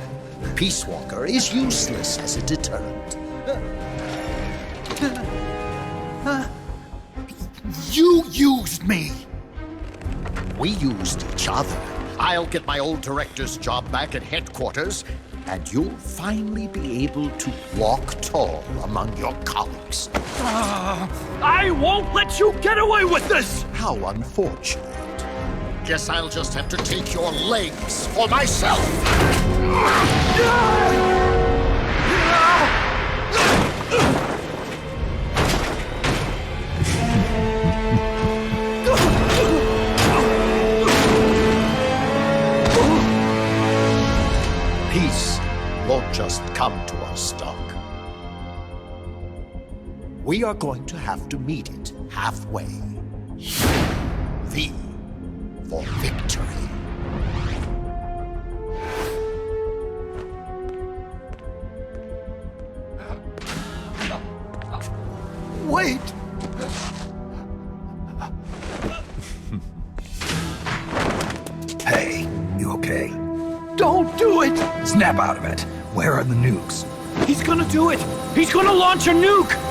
Peace Walker is useless as a deterrent. You used me! We used each other. I'll get my old director's job back at headquarters, and you'll finally be able to walk tall among your colleagues. I won't let you get away with this! How unfortunate. Guess I'll just have to take your legs for myself. Peace won't just come to us, Doc. We are going to have to meet it halfway. V for victory. Wait! Hey, you okay? Don't do it! Snap out of it. Where are the nukes? He's gonna do it! He's gonna launch a nuke!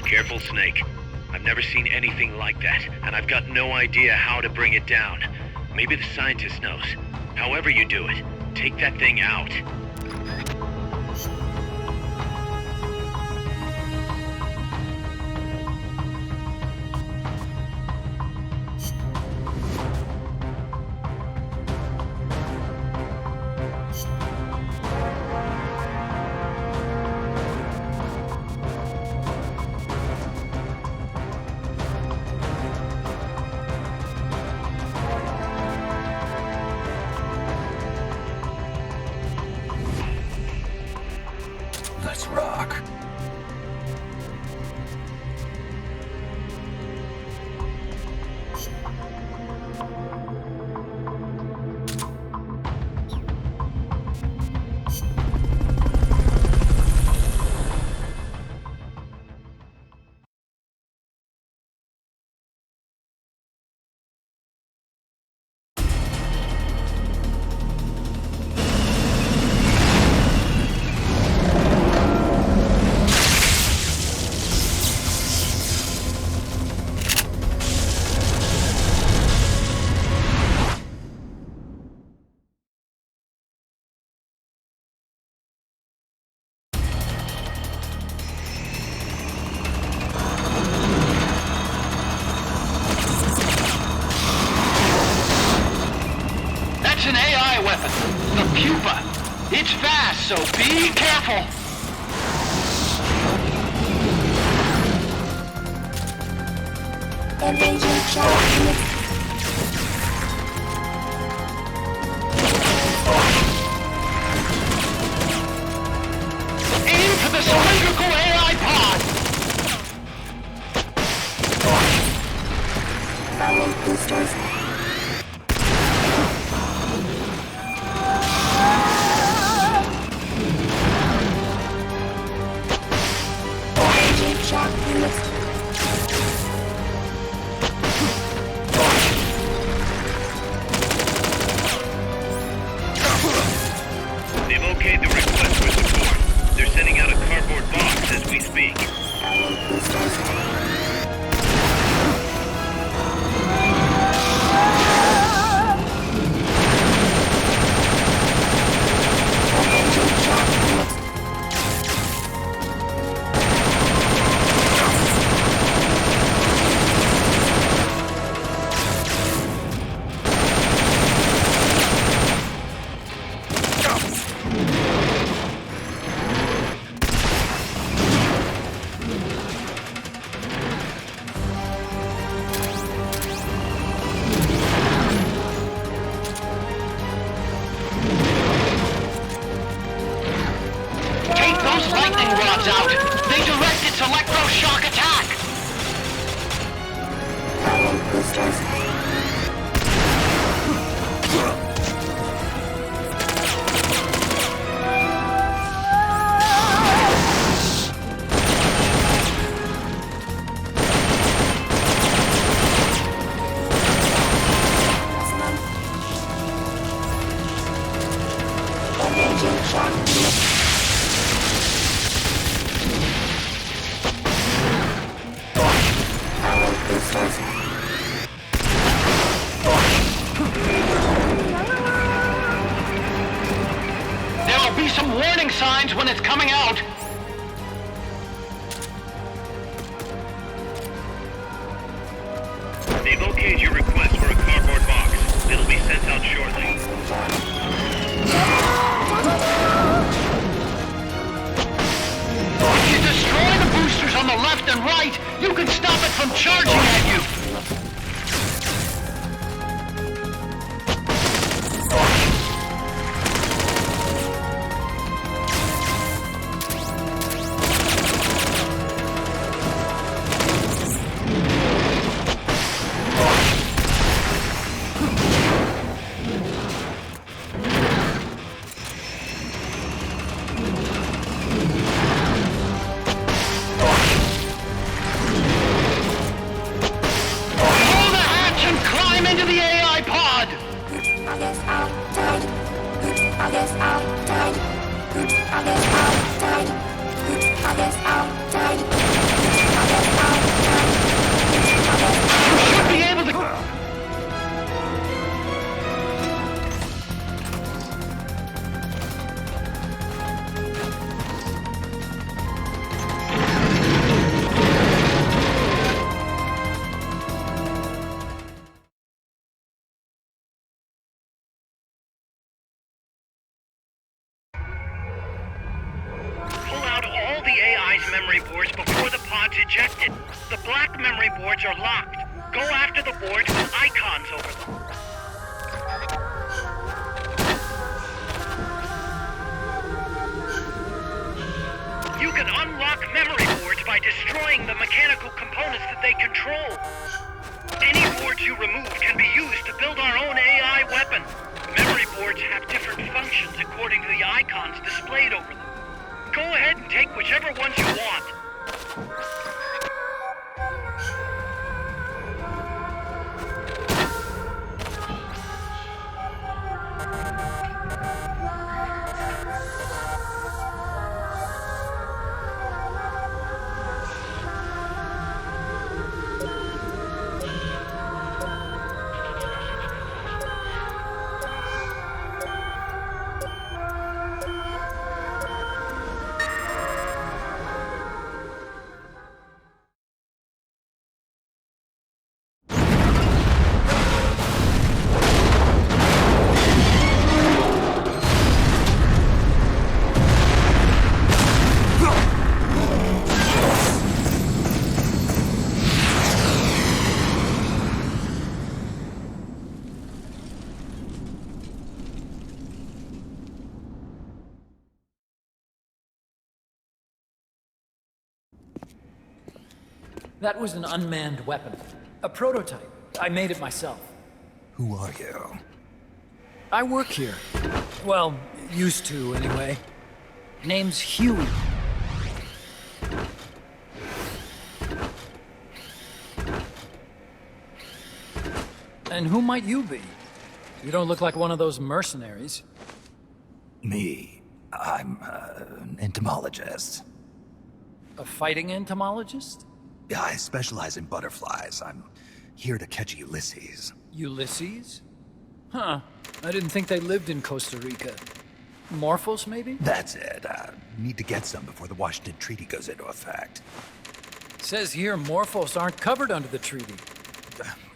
Careful, Snake. I've never seen anything like that, and I've got no idea how to bring it down. Maybe the scientist knows. However you do it, take that thing out. Let's rock. An AI weapon, the Pupa. It's fast, so be careful. Engaging chapter. Aim for the cylindrical AI pod. Power boosters. Shock units. They've okayed the request for support. They're sending out a cardboard box as we speak. Power boosters. Out. They direct its electroshock attack. Power boosters. Engaging shock units. There'll be some warning signs when it's coming out. They've okayed your request for a cardboard box. It'll be sent out shortly. If you destroy the boosters on the left and right, you can stop it from charging at you. Outside. memory boards before the pod's ejected. The black memory boards are locked. Go after the boards with icons over them. You can unlock memory boards by destroying the mechanical components that they control. Any boards you remove can be used to build our own AI weapon. Memory boards have different functions according to the icons displayed over them. Go ahead and take whichever ones you want. That was an unmanned weapon. A prototype. I made it myself. Who are you? I work here. Well, used to, anyway. Name's Huey. And who might you be? You don't look like one of those mercenaries. Me. I'm an entomologist. A fighting entomologist? Yeah, I specialize in butterflies. I'm here to catch Ulysses. Ulysses? Huh. I didn't think they lived in Costa Rica. Morphos, maybe? That's it. Need to get some before the Washington Treaty goes into effect. Says here Morphos aren't covered under the treaty.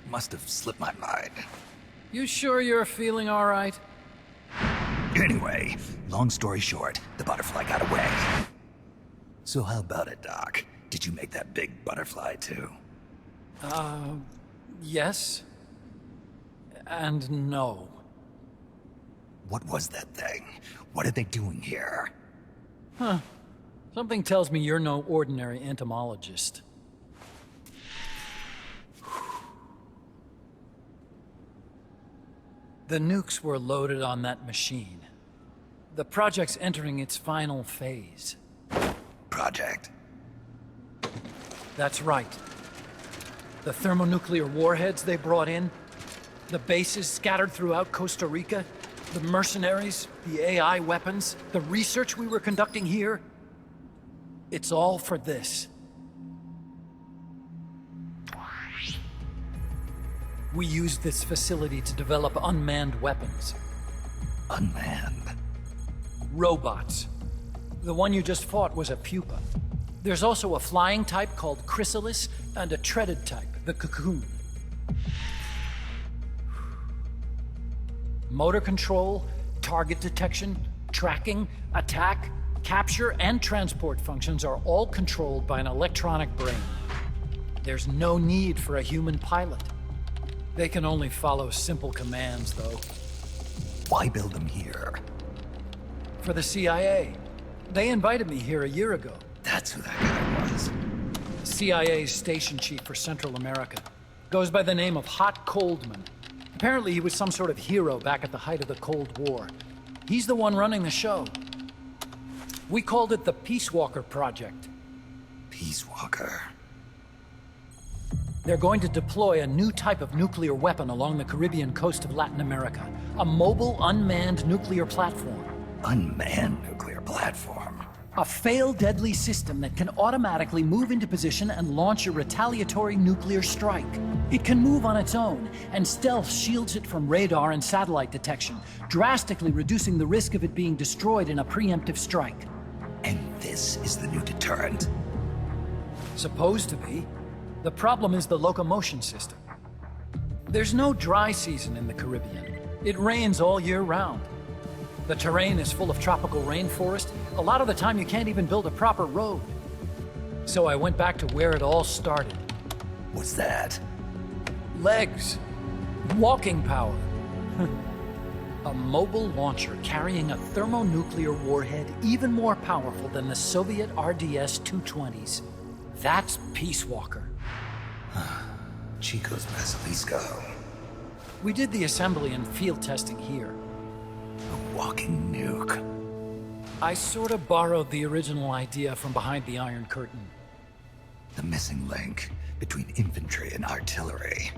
Must have slipped my mind. You sure you're feeling all right? Anyway, long story short, the butterfly got away. So how about it, Doc? Did you make that big butterfly too? Yes. And no. What was that thing? What are they doing here? Huh. Something tells me you're no ordinary entomologist. The nukes were loaded on that machine. The project's entering its final phase. Project? That's right. The thermonuclear warheads they brought in, the bases scattered throughout Costa Rica, the mercenaries, the AI weapons, the research we were conducting here. It's all for this. We used this facility to develop unmanned weapons. Unmanned? Robots. The one you just fought was a pupa. There's also a flying type called Chrysalis, and a treaded type, the Cocoon. Motor control, target detection, tracking, attack, capture, and transport functions are all controlled by an electronic brain. There's no need for a human pilot. They can only follow simple commands, though. Why build them here? For the CIA. They invited me here a year ago. That's who that guy was. CIA's station chief for Central America. Goes by the name of Hot Coldman. Apparently he was some sort of hero back at the height of the Cold War. He's the one running the show. We called it the Peace Walker Project. Peace Walker? They're going to deploy a new type of nuclear weapon along the Caribbean coast of Latin America. A mobile, unmanned nuclear platform. Unmanned nuclear platform? A fail-deadly system that can automatically move into position and launch a retaliatory nuclear strike. It can move on its own, and stealth shields it from radar and satellite detection, drastically reducing the risk of it being destroyed in a preemptive strike. And this is the new deterrent? Supposed to be. The problem is the locomotion system. There's no dry season in the Caribbean. It rains all year round. The terrain is full of tropical rainforest. A lot of the time you can't even build a proper road. So I went back to where it all started. What's that? Legs. Walking power. A mobile launcher carrying a thermonuclear warhead even more powerful than the Soviet RDS-220s. That's Peace Walker. Chico's Basilisco. We did the assembly and field testing here. A walking nuke. I sort of borrowed the original idea from behind the Iron Curtain. The missing link between infantry and artillery.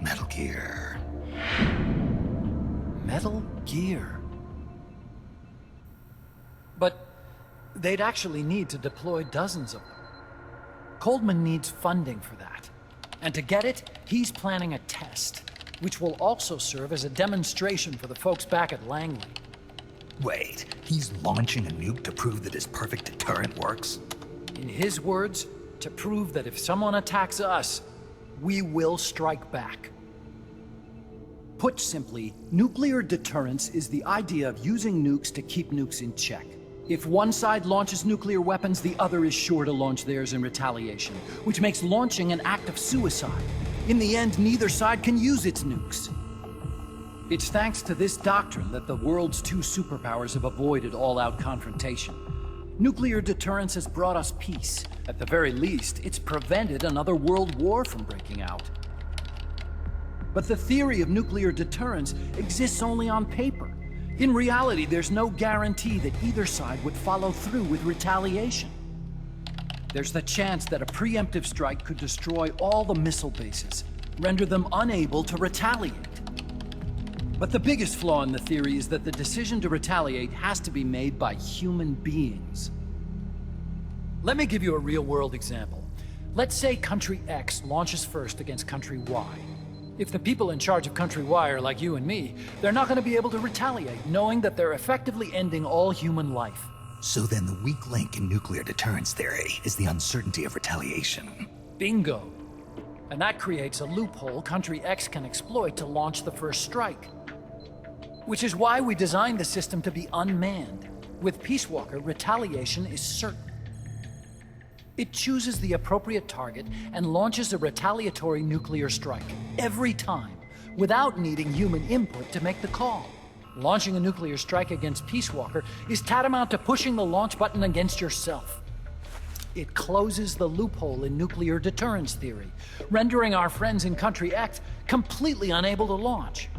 Metal Gear. Metal Gear. But they'd actually need to deploy dozens of them. Coldman needs funding for that. And to get it, he's planning a test, which will also serve as a demonstration for the folks back at Langley. Wait, he's launching a nuke to prove that his perfect deterrent works? In his words, to prove that if someone attacks us, we will strike back. Put simply, nuclear deterrence is the idea of using nukes to keep nukes in check. If one side launches nuclear weapons, the other is sure to launch theirs in retaliation, which makes launching an act of suicide. In the end, neither side can use its nukes. It's thanks to this doctrine that the world's two superpowers have avoided all-out confrontation. Nuclear deterrence has brought us peace. At the very least, it's prevented another world war from breaking out. But the theory of nuclear deterrence exists only on paper. In reality, there's no guarantee that either side would follow through with retaliation. There's the chance that a preemptive strike could destroy all the missile bases, render them unable to retaliate. But the biggest flaw in the theory is that the decision to retaliate has to be made by human beings. Let me give you a real-world example. Let's say Country X launches first against Country Y. If the people in charge of Country Y are like you and me, they're not going to be able to retaliate, knowing that they're effectively ending all human life. So then the weak link in nuclear deterrence theory is the uncertainty of retaliation. Bingo. And that creates a loophole Country X can exploit to launch the first strike. Which is why we designed the system to be unmanned. With Peace Walker, retaliation is certain. It chooses the appropriate target and launches a retaliatory nuclear strike, every time, without needing human input to make the call. Launching a nuclear strike against Peace Walker is tantamount to pushing the launch button against yourself. It closes the loophole in nuclear deterrence theory, rendering our friends in Country X completely unable to launch.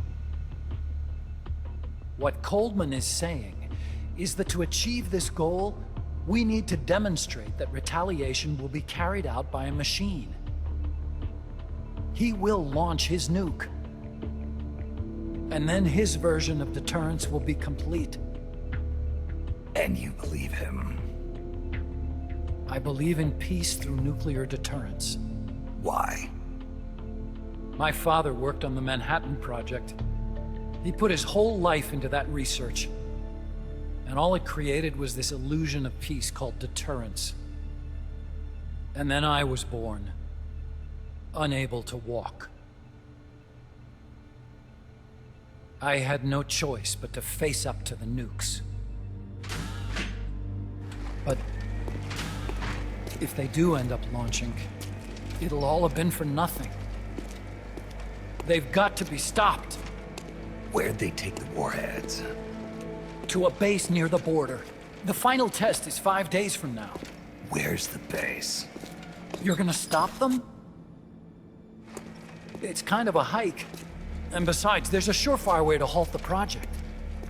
What Coldman is saying is that to achieve this goal, we need to demonstrate that retaliation will be carried out by a machine. He will launch his nuke. And then his version of deterrence will be complete. And you believe him? I believe in peace through nuclear deterrence. Why? My father worked on the Manhattan Project. He put his whole life into that research. And all it created was this illusion of peace called deterrence. And then I was born, unable to walk. I had no choice but to face up to the nukes. But if they do end up launching, it'll all have been for nothing. They've got to be stopped. Where'd they take the warheads? To a base near the border. The final test is 5 days from now. Where's the base? You're gonna stop them? It's kind of a hike. And besides, there's a surefire way to halt the project.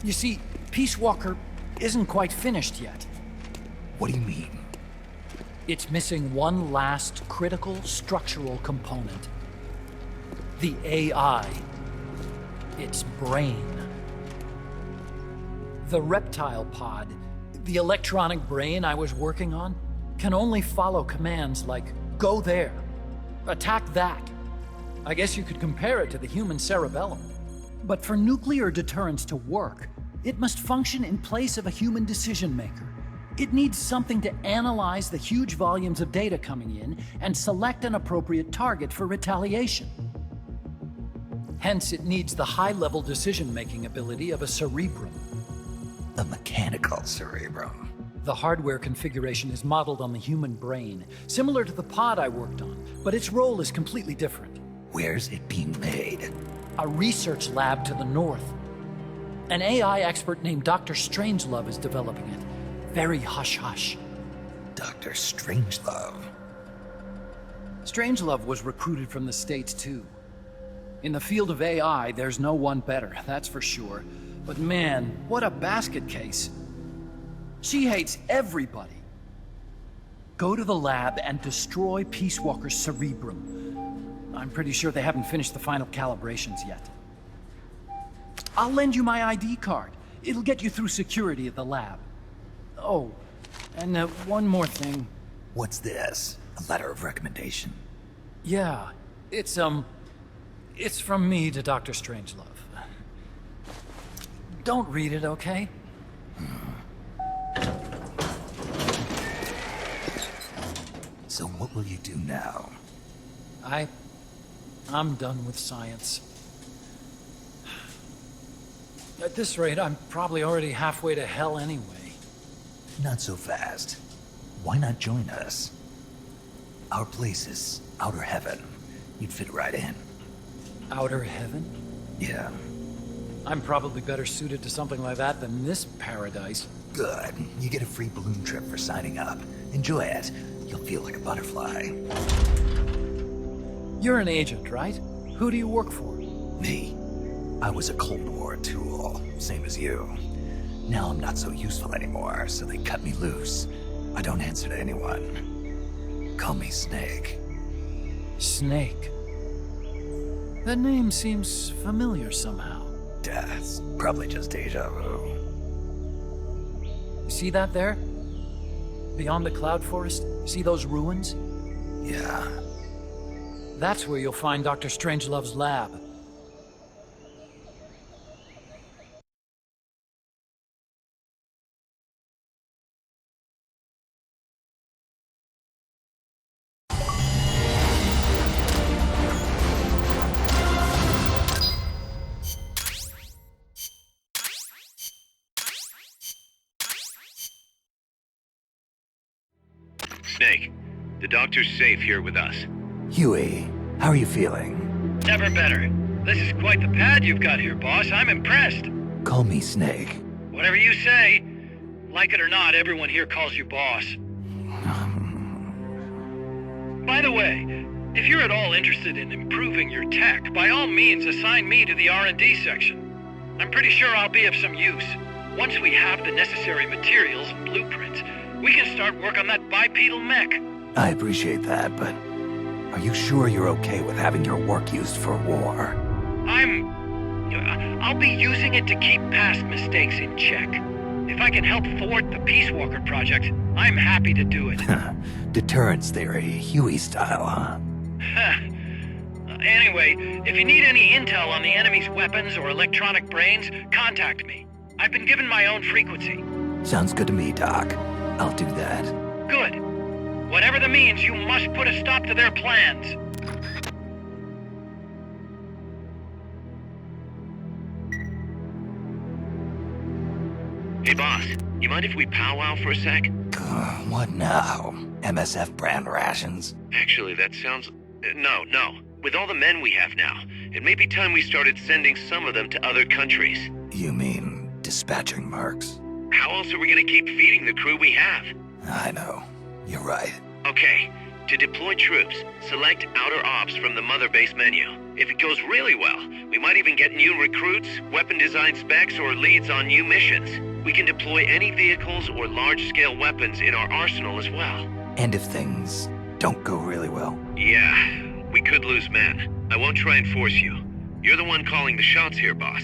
You see, Peace Walker isn't quite finished yet. What do you mean? It's missing one last critical structural component. The AI. Its brain. The reptile pod, the electronic brain I was working on, can only follow commands like, go there, attack that. I guess you could compare it to the human cerebellum. But for nuclear deterrence to work, it must function in place of a human decision maker. It needs something to analyze the huge volumes of data coming in and select an appropriate target for retaliation. Hence, it needs the high-level decision-making ability of a cerebrum. The Mechanical Cerebrum. The hardware configuration is modeled on the human brain, similar to the pod I worked on, but its role is completely different. Where's it being made? A research lab to the north. An AI expert named Dr. Strangelove is developing it. Very hush-hush. Dr. Strangelove. Strangelove was recruited from the States, too. In the field of AI, there's no one better, that's for sure. But man, what a basket case. She hates everybody. Go to the lab and destroy Peace Walker's cerebrum. I'm pretty sure they haven't finished the final calibrations yet. I'll lend you my ID card. It'll get you through security at the lab. Oh, and one more thing. What's this? A letter of recommendation? Yeah, it's from me to Dr. Strangelove. Don't read it, okay? So what will you do now? I'm done with science. At this rate, I'm probably already halfway to hell anyway. Not so fast. Why not join us? Our place is outer heaven. You'd fit right in. Outer heaven? Yeah. I'm probably better suited to something like that than this paradise. Good. You get a free balloon trip for signing up. Enjoy it. You'll feel like a butterfly. You're an agent, right? Who do you work for? Me? I was a Cold War tool, same as you. Now I'm not so useful anymore, so they cut me loose. I don't answer to anyone. Call me Snake. Snake? That name seems familiar somehow. That's probably just deja vu. You see that there? Beyond the cloud forest? See those ruins? Yeah. That's where you'll find Dr. Strangelove's lab. Snake, the doctor's safe here with us. Huey, how are you feeling? Never better. This is quite the pad you've got here, boss. I'm impressed. Call me Snake. Whatever you say. Like it or not, everyone here calls you boss. By the way, if you're at all interested in improving your tech, by all means assign me to the R&D section. I'm pretty sure I'll be of some use. Once we have the necessary materials and blueprints, we can start work on that bipedal mech. I appreciate that, but are you sure you're okay with having your work used for war? I'll be using it to keep past mistakes in check. If I can help thwart the Peace Walker project, I'm happy to do it. Deterrence theory, Huey style, huh? Anyway, if you need any intel on the enemy's weapons or electronic brains, contact me. I've been given my own frequency. Sounds good to me, Doc. I'll do that. Good. Whatever the means, you must put a stop to their plans. Hey boss, you mind if we powwow for a sec? What now? MSF brand rations? Actually, that sounds... No. With all the men we have now, it may be time we started sending some of them to other countries. You mean dispatching mercs? How else are we gonna keep feeding the crew we have? I know. You're right. Okay, to deploy troops, select Outer Ops from the Mother Base menu. If it goes really well, we might even get new recruits, weapon design specs, or leads on new missions. We can deploy any vehicles or large-scale weapons in our arsenal as well. And if things don't go really well? Yeah, we could lose men. I won't try and force you. You're the one calling the shots here, boss.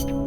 lost.